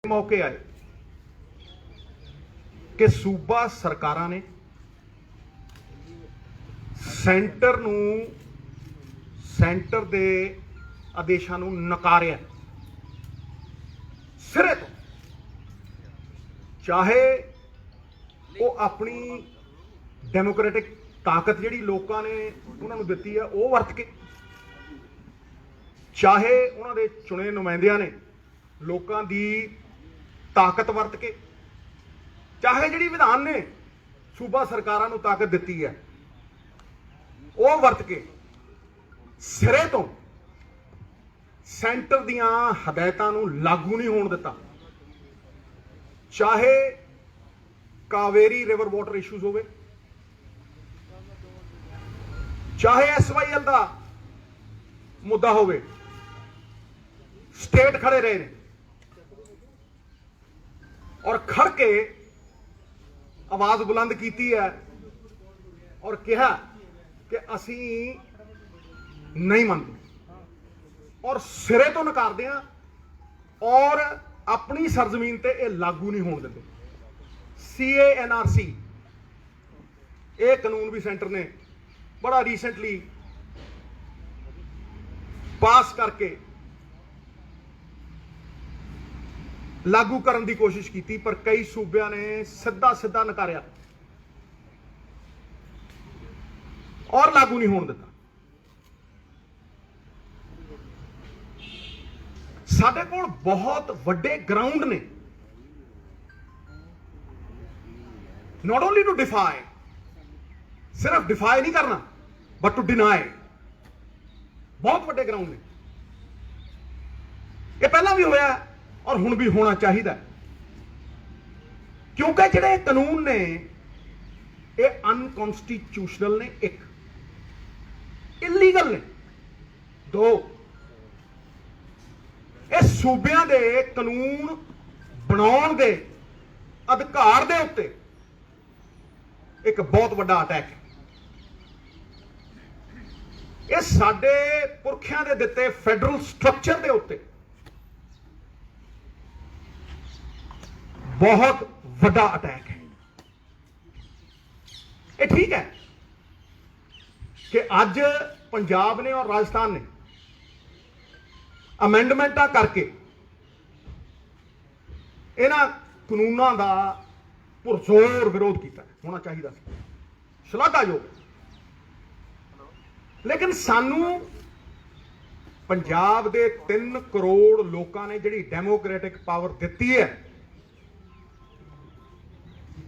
मौके आए कि सूबा सरकारां ने सेंटर दे आदेशां नूं नकारिया सिरे तो, चाहे वो अपनी डेमोक्रेटिक ताकत जिहड़ी लोकां ने उन्हां नूं दित्ती है वो वरत के, चाहे उन्हां दे चुने नुमाइंदियां ने लोकां दी ताकत वरत के, चाहे जिहड़ी विधान ने सूबा सरकारां नूं ताकत दित्ती है वो वरत के सिरे तो सेंटर दीआं हदायतां नूं लागू नहीं होण दित्ता। चाहे कावेरी रिवर वाटर इशूज होवे, चाहे SYL का मुद्दा होवे, स्टेट खड़े रहे ने और खड़ के आवाज बुलंद की है और कहा कि असी नहीं मानते और सिरे तो नकारते हैं और अपनी सरजमीन ते ये लागू नहीं होने देते। CANRC ये कानून भी सेंटर ने बड़ा रीसेंटली पास करके लागू करने की कोशिश की, पर कई सूबियां ने सीधा सीधा नकारिया और लागू नहीं होने दिता। साडे कोल बहुत वड्डे ग्राउंड ने, नॉट ओनली टू डिफाई, सिर्फ डिफाई नहीं करना बट टू डिनाई। बहुत वड्डे ग्राउंड ने, ये पहला भी होया और हुण भी होना चाहिए, क्योंकि जिहड़े कानून ने ये अनकॉन्स्टिट्यूशनल ने, एक इलीगल ने, दो ये सूबियां दे कानून बनाउण दे अधिकार दे उत्ते एक बहुत बड़ा अटैक है। ये साडे पुरखियां दे दिते फेडरल स्ट्रक्चर दे उत्ते बहुत बड़ा अटैक है। ये ठीक है कि अज पंजाब ने और राजस्थान ने अमेंडमेंटा करके इन्हां कानूनां दा पुरजोर विरोध किया, होना चाहिए, शलाघायोग। लेकिन सानू पंजाब दे 3 करोड़ लोगों ने जिहड़ी डेमोक्रेटिक पावर दित्ती है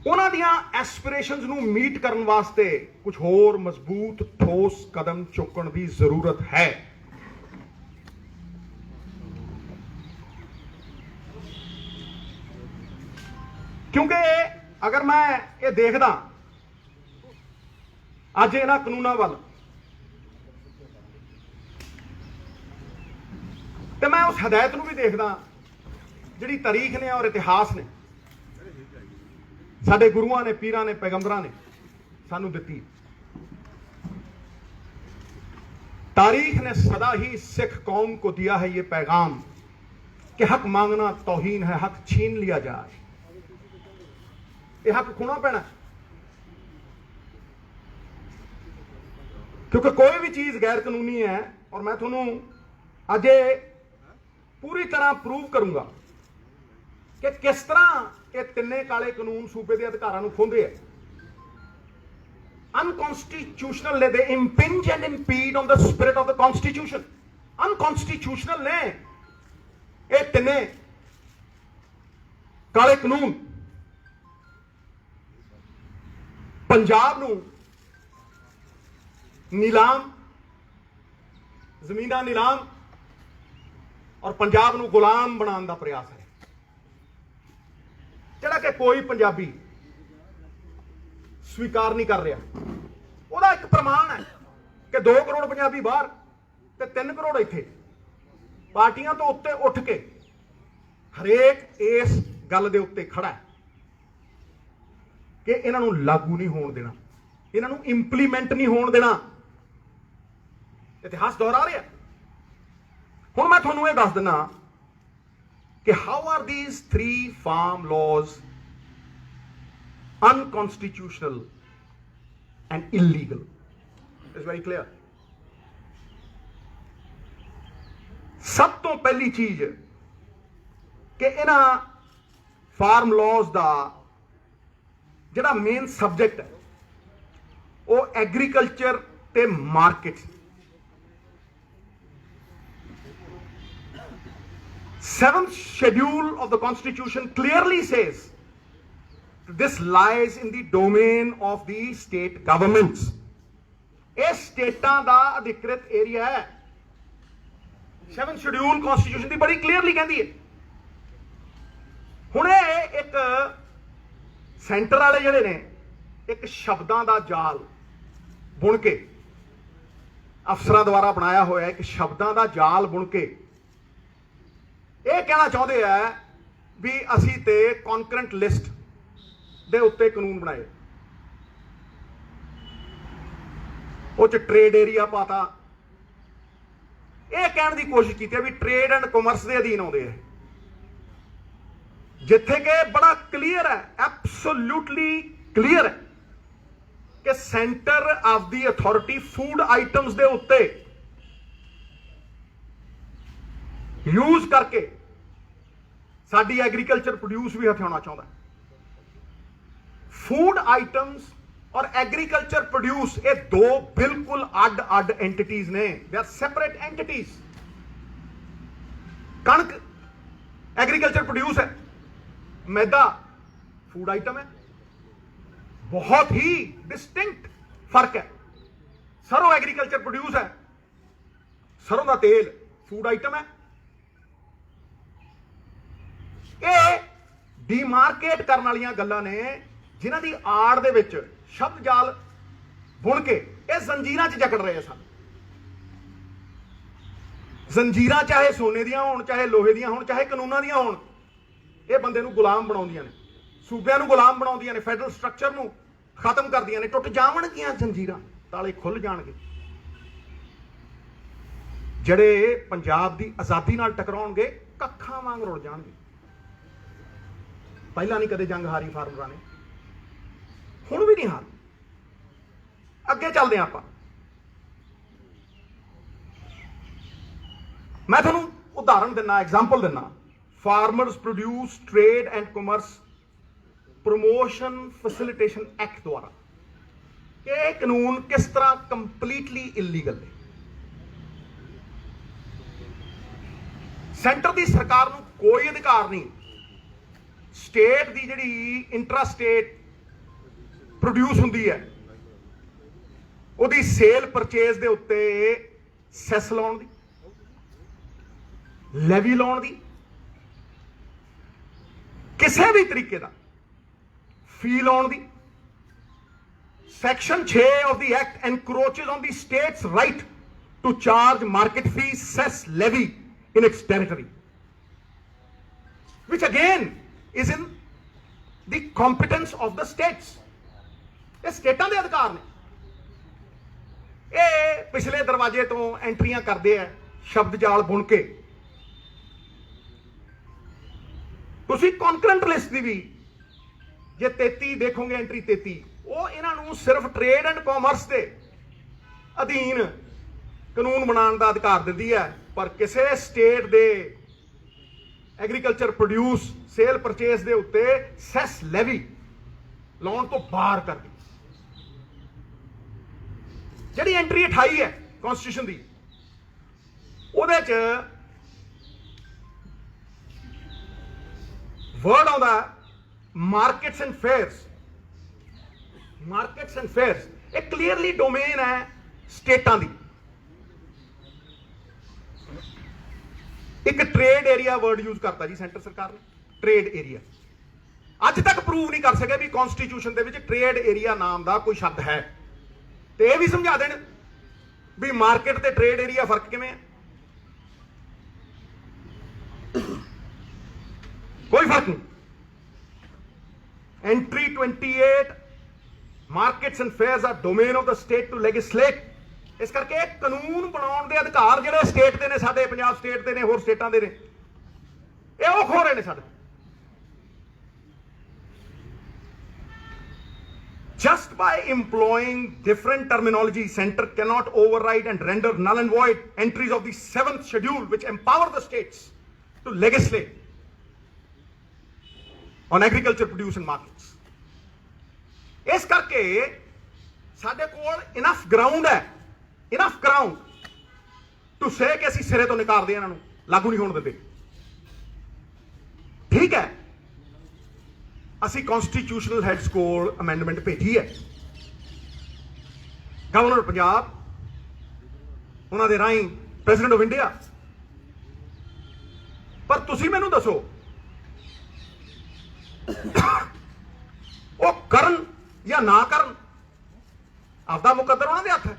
उन्हां दियां एस्पिरेशनस नूं मीट करन वास्ते कुछ होर मजबूत ठोस कदम चुकण दी जरूरत है। क्योंकि अगर मैं ये देखदा अज इन्हां कानूनां वल ते मैं उस हदायत नूं भी देखदा जिहड़ी तारीख ने और इतिहास ने साडे गुरुआं ने, पीरां ने, पैगंबरां ने सानू दित्ती। तारीख ने सदा ही सिख कौम को दिया है ये पैगाम कि हक मांगना तौहीन है, हक छीन लिया जाए। ये हक खोना पैना, क्योंकि कोई भी चीज गैर कानूनी है और मैं थोनू अज पूरी तरह प्रूव करूंगा कि किस तरह ये तिन्ने काले कानून सूबे के अधिकारां नूं खोंदे है। अनकॉन्स्टिट्यूशनल ने, they impinge and impede on the spirit of the constitution. Unconstitutional ने ये तिन्ने काले कानून पंजाब नूं नीलाम, जमीना नीलाम और पंजाब नूं गुलाम बनाने का प्रयास है, जिहड़ा कि कोई पंजाबी स्वीकार नहीं कर रहा। ਉਹਦਾ एक प्रमाण है कि 2 करोड़ पंजाबी बाहर ते 3 करोड़ इत्थे। पार्टियां तो उत्ते उठ के हरेक इस गल दे उत्ते खड़ा है कि इन्हां नूं लागू नहीं होण देना, इन्हां नूं इंप्लीमेंट नहीं होण देना। इतिहास दोहरा रहा। हुण मैं तुहानूं ये दस दिना कि how are these 3 farm laws unconstitutional and illegal? It's very clear. सब तो पहली चीज कि इन्हां फार्म लॉज का जिहड़ा मेन सबजैक्ट है वो एग्रीकल्चर ते market. 7th schedule of the Constitution clearly says this lies in the domain of the state governments. ਇਹ ਸਟੇਟਾਂ ਦਾ ਅਧਿਕ੍ਰਿਤ ਏਰੀਆ ਹੈ। 7th schedule Constitution ਦੀ ਬੜੀ ਕਲੀਅਰਲੀ ਕਹਿੰਦੀ ਹੈ। ਹੁਣ ਇਹ ਇੱਕ ਸੈਂਟਰ ਵਾਲੇ ਜਿਹੜੇ ਨੇ ਇੱਕ ਸ਼ਬਦਾਂ ਦਾ ਜਾਲ ਬੁਣ ਕੇ ਅਫਸਰਾਂ ਦੁਆਰਾ ਬਣਾਇਆ ਹੋਇਆ ਇੱਕ ਸ਼ਬਦਾਂ ਦਾ ਜਾਲ ਬੁਣ ਕੇ ਇਹ ਕਹਿਣਾ ਚਾਹੁੰਦੇ ਆ ਵੀ ਅਸੀਂ ਤੇ ਕੌਨਕਰੈਂਟ ਲਿਸਟ ਦੇ ਉੱਤੇ ਕਾਨੂੰਨ ਬਣਾਏ, ਉਹ ਚ ਟ੍ਰੇਡ ਏਰੀਆ ਪਾਤਾ। ਇਹ ਕਹਿਣ ਦੀ ਕੋਸ਼ਿਸ਼ ਕੀਤੀ ਵੀ ਟ੍ਰੇਡ ਐਂਡ ਕਾਮਰਸ ਦੇ ਅਧੀਨ ਆਉਂਦੇ ਆ, ਜਿੱਥੇ ਕਿ ਬੜਾ ਕਲੀਅਰ ਹੈ, ਐਬਸੋਲੂਟਲੀ ਕਲੀਅਰ ਹੈ ਕਿ centre of the authority food items ਦੇ ਉੱਤੇ ਯੂਜ਼ ਕਰਕੇ ਸਾਡੀ ਐਗਰੀਕਲਚਰ ਪ੍ਰੋਡਿਊਸ ਵੀ ਹਥਿਆਉਣਾ ਚਾਹੁੰਦਾ। ਫੂਡ ਆਈਟਮਸ और एग्रीकल्चर प्रोड्यूस ये 2 बिल्कुल अड अड एंटिटीज ने, दे आर सेपरेट एंटिटीज। कणक एग्रीकल्चर प्रोड्यूस है, मैदा फूड आइटम है, बहुत ही डिस्टिंक्ट फर्क है। सरों एग्रीकल्चर प्रोड्यूस है, सरों का तेल फूड आइटम है। ये डीमार्केट करने वाली गल्लां ने जिन्हां दी आड़ दे विच शब्द जाल बुन के ये जंजीरां च जकड़ रहे सन। जंजीरां चाहे सोने दियां होण, चाहे लोहे दियां होण, चाहे कानूनां दियां होण, ये बंदे नूं गुलाम बनाउंदियां ने, सूबिਆਂ नूं गुलाम बनाउंदियां ने, फैडरल स्ट्रक्चर नूं खत्म करदियां ने। टुट जावणगीਆਂ जंजीरां, ताले खुल जाणगे। ਜਿਹੜੇ पंजाब ਦੀ आज़ादी नाल टकराउणगे ਕੱਖਾਂ वांग रुड़ जाणगे। ਪਹਿਲਾਂ नहीं कदे जंग हारी फार्मरां ने, ਹੁਣ भी नहीं हार। ਅੱਗੇ ਚੱਲਦੇ ਹਾਂ ਆਪਾਂ। मैं ਤੁਹਾਨੂੰ ਉਦਾਹਰਣ ਦਿੰਨਾ, ਐਗਜ਼ਾਮਪਲ ਦਿੰਨਾ। Farmers produce trade and commerce promotion facilitation act ਦੁਆਰਾ ਕਿ ਇਹ ਕਾਨੂੰਨ ਕਿਸ ਤਰ੍ਹਾਂ ਕੰਪਲੀਟਲੀ ਇਲੀਗਲ ਨੇ। ਸੈਂਟਰ ਦੀ ਸਰਕਾਰ ਨੂੰ ਕੋਈ ਅਧਿਕਾਰ ਨਹੀਂ ਸਟੇਟ ਦੀ ਜਿਹੜੀ ਇੰਟਰਾ ਸਟੇਟ ਪ੍ਰੋਡਿਊਸ ਹੁੰਦੀ ਹੈ ਉਹਦੀ ਸੇਲ ਪਰਚੇਜ਼ ਦੇ ਉੱਤੇ ਸੈਸ ਲਾਉਣ ਦੀ, ਲੈਵੀ ਲਾਉਣ ਦੀ, ਕਿਸੇ ਵੀ ਤਰੀਕੇ ਦਾ ਫੀ ਲਾਉਣ ਦੀ। Section 6 of the Act encroaches on the state's right to charge market fee, cess, levy in its territory, which again is in the competence of the states. ਇਹ ਸਟੇਟਾਂ ਦੇ ਅਧਿਕਾਰ ਨੇ। ਇਹ ਪਿਛਲੇ ਦਰਵਾਜ਼ੇ ਤੋਂ ਐਂਟਰੀਆਂ ਕਰਦੇ ਆ ਸ਼ਬਦ ਜਾਲ ਬੁਣ ਕੇ। ਤੁਸੀਂ ਕੌਨਕਰੈਂਟ ਲਿਸਟ ਦੀ ਵੀ ਜੇ 33 ਦੇਖੋਗੇ, ਐਂਟਰੀ 33, ਉਹ ਇਹਨਾਂ ਨੂੰ ਸਿਰਫ ਟ੍ਰੇਡ ਐਂਡ ਕਾਮਰਸ ਦੇ ਅਧੀਨ ਕਾਨੂੰਨ ਬਣਾਉਣ ਦਾ ਅਧਿਕਾਰ ਦਿੰਦੀ ਹੈ, ਪਰ ਕਿਸੇ ਸਟੇਟ ਦੇ ਐਗਰੀਕਲਚਰ ਪ੍ਰੋਡਿਊਸ ਸੇਲ ਪਰਚੇਸ ਦੇ ਉੱਤੇ ਸੈਸ ਲੈਵੀ ਲਾਉਣ ਤੋਂ ਬਾਹਰ ਕਰਦੀ। ਜਿਹੜੀ ਐਂਟਰੀ 28 ਹੈ ਕਨਸਟੀਟਿਊਸ਼ਨ ਦੀ, ਉਹਦੇ ਚ ਵਰਡ ਆਉਂਦਾ markets and fairs. Markets and fairs ਇਹ ਕਲੀਅਰਲੀ ਡੋਮੇਨ ਹੈ ਸਟੇਟਾਂ ਦੀ। ਇੱਕ ਟ੍ਰੇਡ ਏਰੀਆ ਵਰਡ ਯੂਜ਼ ਕਰਤਾ ਜੀ ਸੈਂਟਰ ਸਰਕਾਰ ਨੇ, ਟ੍ਰੇਡ ਏਰੀਆ। ਅੱਜ ਤੱਕ ਪ੍ਰੂਵ ਨਹੀਂ ਕਰ ਸਕੇ ਵੀ ਕਨਸਟੀਟਿਊਸ਼ਨ ਦੇ ਵਿੱਚ ਟ੍ਰੇਡ ਏਰੀਆ ਨਾਮ ਦਾ ਕੋਈ ਸ਼ਬਦ ਹੈ। ਤੇ ਇਹ ਵੀ ਸਮਝਾ ਦੇਣ ਵੀ ਮਾਰਕੀਟ ਤੇ ਟ੍ਰੇਡ ਏਰੀਆ ਫਰਕ ਕਿਵੇਂ ਹੈ। ਕੋਈ ਫਰਕ ਨਹੀਂ। Entry 28 markets and fairs are domain of the state to legislate. इस करके कानून बनाने के अधिकार ਜਿਹੜੇ ਸਟੇਟ ਦੇ ਨੇ, ਸਾਡੇ ਪੰਜਾਬ ਸਟੇਟ ਦੇ ਨੇ, ਹੋਰ ਸਟੇਟਾਂ ਦੇ ਨੇ। ਇਹ ਉਹ ਖੋ ਰਹੇ ਨੇ ਸਾਡੇ। Just by employing different terminology, center cannot override and render null and void entries of the 7th schedule which empower the states to legislate on agriculture produce and markets. ਇਸ ਕਰਕੇ ਸਾਡੇ ਕੋਲ ਇਨਫ ਗਰਾਊਂਡ ਹੈ, enough ground to say ਕਿ ਅਸੀਂ ਸਿਰੇ ਤੋਂ ਨਿਕਾਲਦੇ ਇਹਨਾਂ ਨੂੰ, ਲਾਗੂ ਨਹੀਂ ਹੋਣ ਦਿੰਦੇ। ਠੀਕ ਹੈ, ਅਸੀਂ ਕਨਸਟੀਟਿਊਸ਼ਨਲ ਹੈਡਸ ਕੋਲ ਅਮੈਂਡਮੈਂਟ ਭੇਜੀ ਹੈ, ਗਵਰਨਰ ਪੰਜਾਬ ਉਹਨਾਂ ਦੇ ਰਾਹੀਂ ਪ੍ਰੈਜ਼ੀਡੈਂਟ ਆਫ ਇੰਡੀਆ। ਪਰ ਤੁਸੀਂ ਮੈਨੂੰ ਦੱਸੋ ਉਹ ਕਰਨ ਜਾਂ ਨਾ ਕਰਨ, ਆਪਦਾ ਮੁਕੱਦਰ ਉਹਨਾਂ ਦੇ ਹੱਥ ਹੈ।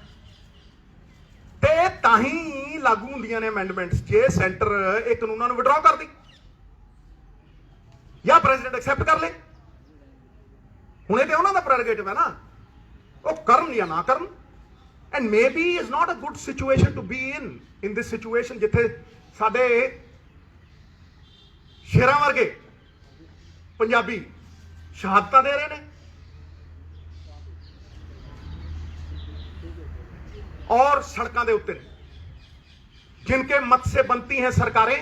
ਤੇ ਤਾਂ ਹੀ ਲਾਗੂ ਹੁੰਦੀਆਂ ਨੇ ਅਮੈਂਡਮੈਂਟਸ ਜੇ ਸੈਂਟਰ ਇਹ ਕਾਨੂੰਨਾਂ ਨੂੰ ਵਿਡਰਾਅ ਕਰਦੀ ਜਾਂ ਪ੍ਰੈਜ਼ੀਡੈਂਟ ਐਕਸੈਪਟ ਕਰ ਲੇ। ਹੁਣ ਇਹ ਤੇ ਉਹਨਾਂ ਦਾ ਪ੍ਰੈਰੋਗੇਟਿਵ ਹੈ ਨਾ, ਉਹ ਕਰਨ ਜਾਂ ਨਾ ਕਰਨ। And maybe is not a good situation to be in this situation ਜਿੱਥੇ ਸਾਡੇ ਸ਼ੇਰਾਂ ਵਰਗੇ ਪੰਜਾਬੀ ਸ਼ਹਾਦਤਾਂ ਦੇ ਰਹੇ ਨੇ और सड़कों के उत्ते जिनके मत से बनती हैं सरकारें,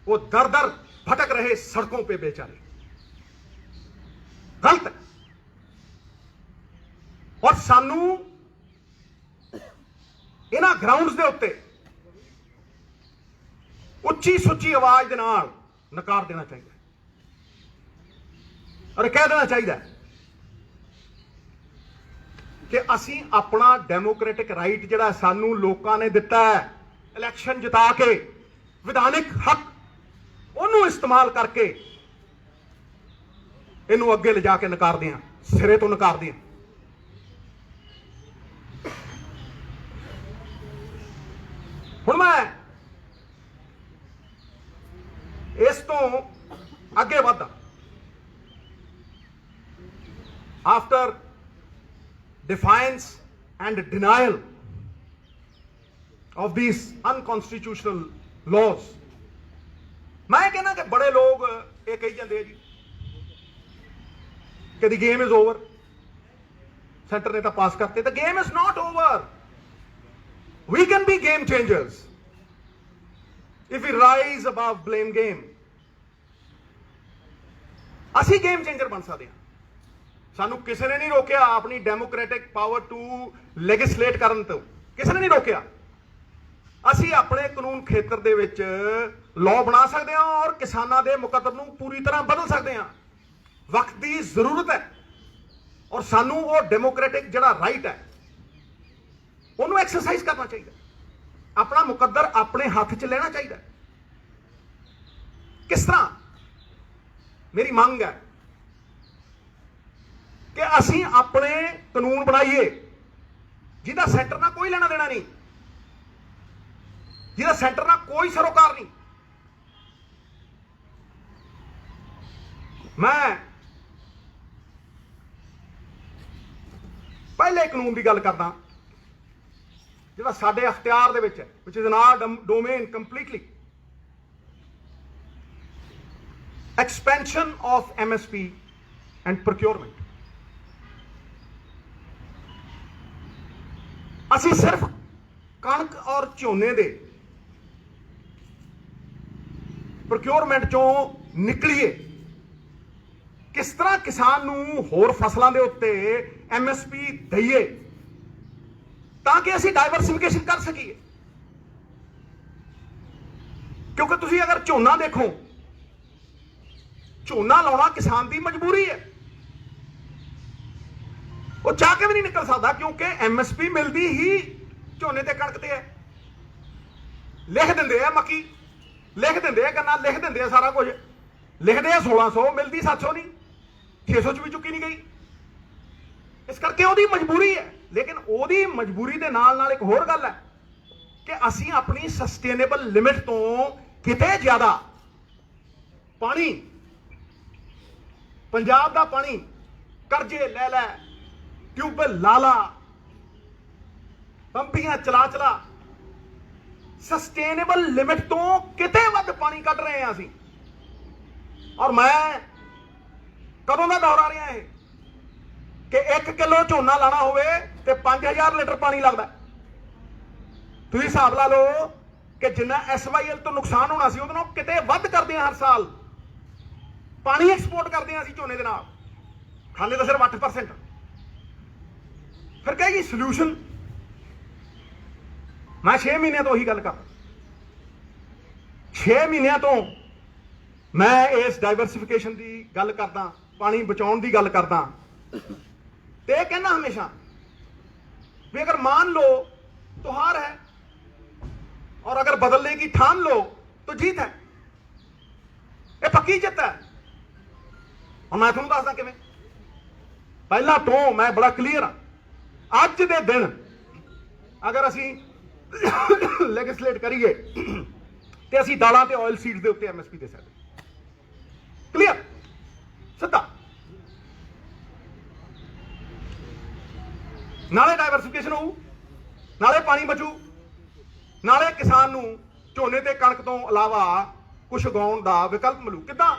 वो दर दर भटक रहे सड़कों पे बेचारे। गलत है। और सानू इन्हां ग्राउंड्स के उत्ते उच्ची सुच्ची आवाज के नाल नकार देना चाहिए और कह देना चाहिए कि असी अपना डेमोक्रेटिक राइट जिहड़ा सानू लोकां ने दिता है इलैक्शन जिता के विधानिक हक उन्होंने इस्तेमाल करके इनू अगे ले जाके नकारदे हां, सिरे तो नकारदे हां। हुण मैं इस तो अगे वधा after defiance and denial of these unconstitutional laws, मैं कहना कि बड़े लोग ये कही जाते हैं जी कि the game is over, centre ने तो पास करते। the game is not over, we can be game changers if we rise above blame game। असी गेम चेंजर बन सकते हैं। सानू किसी ने नहीं रोकया अपनी डेमोक्रेटिक पावर टू लैजिस्लेट करन तो, किसी ने नहीं रोकया। असी अपने कानून खेतर दे विच लॉ बना सकते हैं और किसानां दे मुकद्दर नूं पूरी तरह बदल सकते हैं। वक्त की जरूरत है और सानू वो डेमोक्रेटिक जिहड़ा राइट है उन्होंने एक्सरसाइज करना चाहिए, अपना मुकद्दर अपने हाथ च लेना चाहिए। किस तरह? मेरी मांग है कि असी अपने कानून बनाइए जिहदा सेंटर ना कोई लेना देना नहीं, जिहदा सेंटर ना कोई सरोकार नहीं। मैं पहले कानून की गल करदा जिहड़ा साडे अख्तियार दे विच है, which is an hour domain completely, expansion of MSP and procurement. असी सिर्फ कणक और झोने दे प्रोक्योरमेंट चों निकलीए, किस तरह किसान नूं होर फसलों के उत्ते MSP दईए ताकि असी डाइवर्सिफिकेशन कर सकीए। क्योंकि तुसी अगर झोना देखो, झोना लाउणा किसान की मजबूरी है, वो चाह के भी नहीं निकल सकता क्योंकि MSP मिलती ही झोने ते कणक ते है। लिख देंदे है मक्की, लिख देंदे है गन्ना, लिख देंदे है सारा कुछ, लिखते हैं 1600, मिलती 700 नहीं, 600 च भी चुकी नहीं गई। इस करके ओदी मजबूरी है। लेकिन ओदी मजबूरी दे नाल नाल एक होर गल है कि असी अपनी सस्टेनेबल लिमिट तो किते ज्यादा पानी, पंजाब दा पानी करजे लै लै, ट्यूबवेल ला ला, पंपियां चला चला, सस्टेनेबल लिमिट तो किते वध पानी कढ रहे हैं असी। ਔਰ ਮੈਂ ਕਦੋਂ ਦਾ ਦੌਰ ਆ ਰਿਹਾ ਇਹ ਕਿ 1 ਕਿਲੋ ਝੋਨਾ ਲਾਣਾ ਹੋਵੇ ਤੇ 5000 ਲੀਟਰ ਪਾਣੀ ਲੱਗਦਾ। ਤੁਸੀਂ ਹਿਸਾਬ ਲਾ ਲਓ ਕਿ ਜਿੰਨਾ SYL ਤੋਂ ਨੁਕਸਾਨ ਹੋਣਾ ਸੀ ਉਹਦੇ ਨਾਲ ਕਿਤੇ ਵੱਧ ਕਰਦੇ ਆ ਹਰ ਸਾਲ। ਪਾਣੀ ਐਕਸਪੋਰਟ ਕਰਦੇ ਆ ਅਸੀਂ ਝੋਨੇ ਦੇ ਨਾਲ, ਖਾਂਦੇ ਤਾਂ ਸਿਰਫ 8%। ਫਿਰ ਕਹੇਗੀ ਸੋਲੂਸ਼ਨ। ਮੈਂ 6 ਮਹੀਨਿਆਂ ਤੋਂ ਉਹੀ ਗੱਲ ਕਰਦਾ, 6 ਮਹੀਨਿਆਂ ਤੋਂ ਮੈਂ ਇਸ ਡਾਈਵਰਸਿਫਿਕੇਸ਼ਨ ਦੀ ਗੱਲ ਕਰਦਾ, ਪਾਣੀ ਬਚਾਉਣ ਦੀ ਗੱਲ ਕਰਦਾ ਤੇ ਇਹ कहना हमेशा भी अगर मान लो तो हार है और अगर बदलने की ठान लो तो जीत है। ये पक्की जित है। और मैं तुहानूं दसदा किवें, पहला तो मैं बड़ा क्लीयर हाँ। अज दे दिन अगर असी लैजिसलेट करिए तो असी दालां ते ऑयल सीड्स दे उत्ते MSP दे सकदे। क्लीयर सिद्धा। नाले डाइवर्सिफिकेशन होऊ, नाले पानी बचू, नाले किसान नूं झोने ते कणक तो इलावा कुछ उगाउण दा विकल्प मिलू। किदां?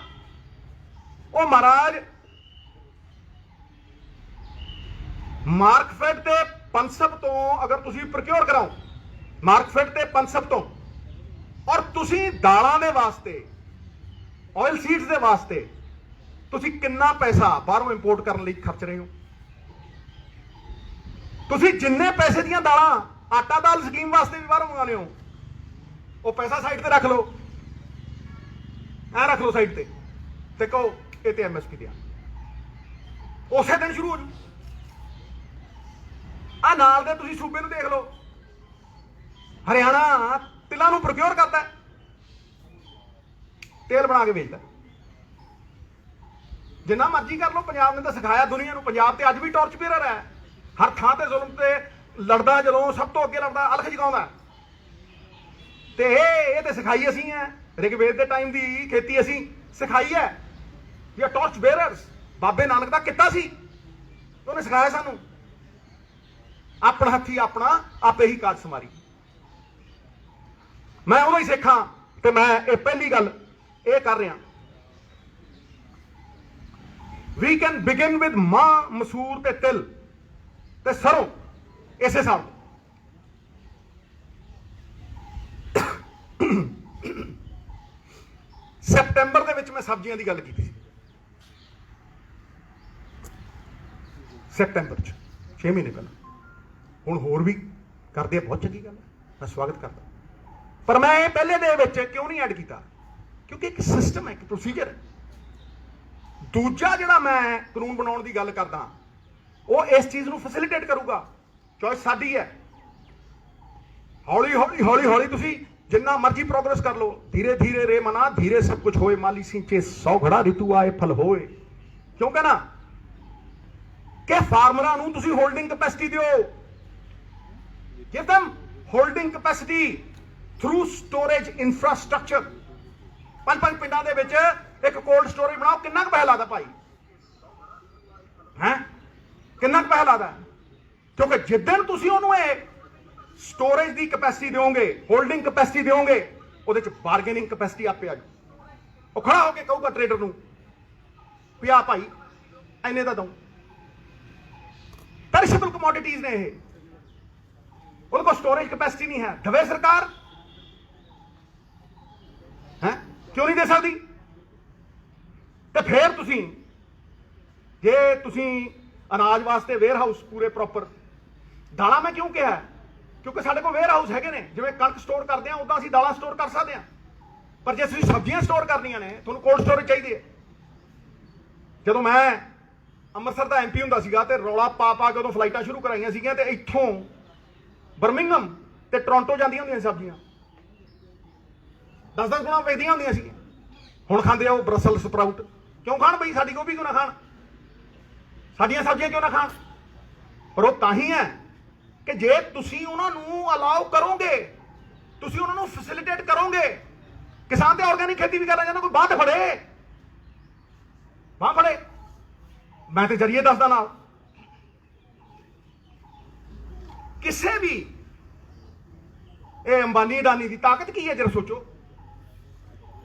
ओ महाराज मार्कफेड ते पंसब तो अगर तुसीं प्रोक्योर कराओ, मार्कफेड ते पंसब तो, और तुसीं दालां दे वास्ते ऑयल सीड्स दे वास्ते तुसीं किन्ना पैसा बाहरों इंपोर्ट करने लई खर्च रहे हो? ਤੁਸੀਂ ਜਿੰਨੇ ਪੈਸੇ ਦੀਆਂ ਦਾਲਾਂ ਆਟਾ ਦਾਲ ਸਕੀਮ ਵਾਸਤੇ ਵੀ ਬਾਹਰੋਂ ਮੰਗਾਉਂਦੇ ਹੋ, ਉਹ ਪੈਸਾ ਸਾਈਡ ਤੇ ਰੱਖ ਲਓ, ਐ ਰੱਖ ਲਓ ਸਾਈਡ ਤੇ ਕਹੋ ਇਹ ਤੇ MSP ਦਿਆ, ਉਸੇ ਦਿਨ ਸ਼ੁਰੂ ਹੋ ਜੂ। ਆ ਨਾਲ ਦੇ ਤੁਸੀਂ ਸੂਬੇ ਨੂੰ ਦੇਖ ਲਓ, ਹਰਿਆਣਾ ਤਿਲਾਂ ਨੂੰ ਪ੍ਰੋਕਿਓਰ ਕਰਦਾ, ਤੇਲ ਬਣਾ ਕੇ ਵੇਚਦਾ। ਜਿੰਨਾ ਮਰਜ਼ੀ ਕਰ ਲਓ, ਪੰਜਾਬ ਨੇ ਤਾਂ ਸਿਖਾਇਆ ਦੁਨੀਆ ਨੂੰ। ਪੰਜਾਬ ਤੇ ਅੱਜ ਵੀ ਟਾਰਚ ਬੇਰਰ ਹੈ, हर थां ते जुल्म ते लड़दा, जदों सब तो अगे लड़दा अलख जगाउंदा। ते ये ते सिखाई असीं है, ऋग्वेद के टाइम की खेती असीं सिखाई है। ये टॉर्च बेयरर्स बाबे नानक का किता सी, उन्हें सिखाया सानू। अपना हथी अपना आपे ही काज समारी। मैं उदों ही सिख हां ते मैं ये पहली गल ये कर रहा। वी कैन बिगिन विद मां, मसूर ते तिल ते सरों इसे साल। सितंबर दे विच मैं सब्जियां की गल की थी, सितंबर 6 महीने पहले। हुण होर भी करदे, बहुत चंगी गल है, मैं स्वागत करता। पर मैं पहले दे विच क्यों नहीं ऐड किया? क्योंकि एक सिस्टम है, एक प्रोसीजर है। दूजा जिहड़ा मैं कानून बनाउण दी गल करदा वो इस चीज को फैसिलिटेट करूगा। चॉइस साडी है। हौली हौली हौली हौली तुसी जिन्ना मर्जी प्रोग्रेस कर लो। धीरे धीरे रे मना धीरे सब कुछ होए, माली सिंचे 100 घड़ा ऋतु आए फल होए। क्यों कहना कि फार्मरां नूं तुसी होल्डिंग कैपेसिटी दिओ, give them holding capacity through storage infrastructure. 5-5 पिंडां दे विच एक कोल्ड स्टोरेज बनाओ। किन्ना पैसा लगदा भाई? हैं किन्ना पैसा लगता? क्योंकि जिदन तुसी उहनूं स्टोरेज की कैपेसिटी दोगे, होल्डिंग कैपेसिटी दोगे, उहदे च बारगेनिंग कैपेसिटी आपे आ जाऊ। वो खड़ा होकर कहूगा ट्रेडर नूं भी आ भाई इन्ने दा दऊं। पेरिशेबल कमोडिटीज ने, उहदे कोल स्टोरेज कैपेसिटी नहीं है, दवे सरकार है क्यों नहीं दे सकती? तो फिर तुसी जे तुसी अनाज वास्ते वेयर हाउस पूरे प्रॉपर, दालां मैं क्यों कहा? क्योंकि साडे कोल वेयर हाउस हैगे ने, जिवें कणक स्टोर करते हैं उदां असीं दालां स्टोर कर सकते हैं। पर जे तुसीं सब्जियां स्टोर करनियां ने, तुहानूं कोल्ड स्टोरेज चाहिए है। जदों मैं ਅੰਮ੍ਰਿਤਸਰ ਦਾ MP ਹੁੰਦਾ ਸੀਗਾ ਤੇ ਰੌਲਾ ਪਾ ਕੇ ਉਦੋਂ ਫਲਾਈਟਾਂ ਸ਼ੁਰੂ ਕਰਾਈਆਂ ਸੀਗੀਆਂ ਤੇ ਇੱਥੋਂ ਬਰਮਿੰਗਮ ਤੇ ਟੋਰਾਂਟੋ ਜਾਂਦੀਆਂ ਹੁੰਦੀਆਂ ਸਬਜ਼ੀਆਂ 10-10 ਗੁਣਾ ਵੇਚਦੀਆਂ ਹੁੰਦੀਆਂ ਸੀ। ਹੁਣ ਖਾਂਦੇ ਆ ਉਹ ਬਰਸਲ ਸਪਰਾਊਟ। ਕਿਉਂ ਖਾਣ ਬਈ? ਸਾਡੀ ਗੋਭੀ ਕਿਉਂ ਨਾ ਖਾਣ, ਸਾਡੀਆਂ ਸਬਜ਼ੀਆਂ ਕਿਉਂ ਨਾ ਖਾਣ? ਪਰ ਉਹ ਤਾਂ ਹੀ ਹੈ ਕਿ ਜੇ ਤੁਸੀਂ ਉਹਨਾਂ ਨੂੰ ਅਲਾਉ ਕਰੋਗੇ, ਤੁਸੀਂ ਉਹਨਾਂ ਨੂੰ ਫੈਸਿਲਿਟੇਟ ਕਰੋਗੇ। ਕਿਸਾਨ ਤੇ ਆਰਗੈਨਿਕ ਖੇਤੀ ਵੀ ਕਰਨਾ ਚਾਹੁੰਦਾ, ਕੋਈ ਬਾਂਹ ਤੇ ਫੜੇ, ਬਾਂਹ ਫੜੇ। मैं तो जरिए दसदा नाल किसे भी अंबानी अडानी की ताकत की है? जरा सोचो,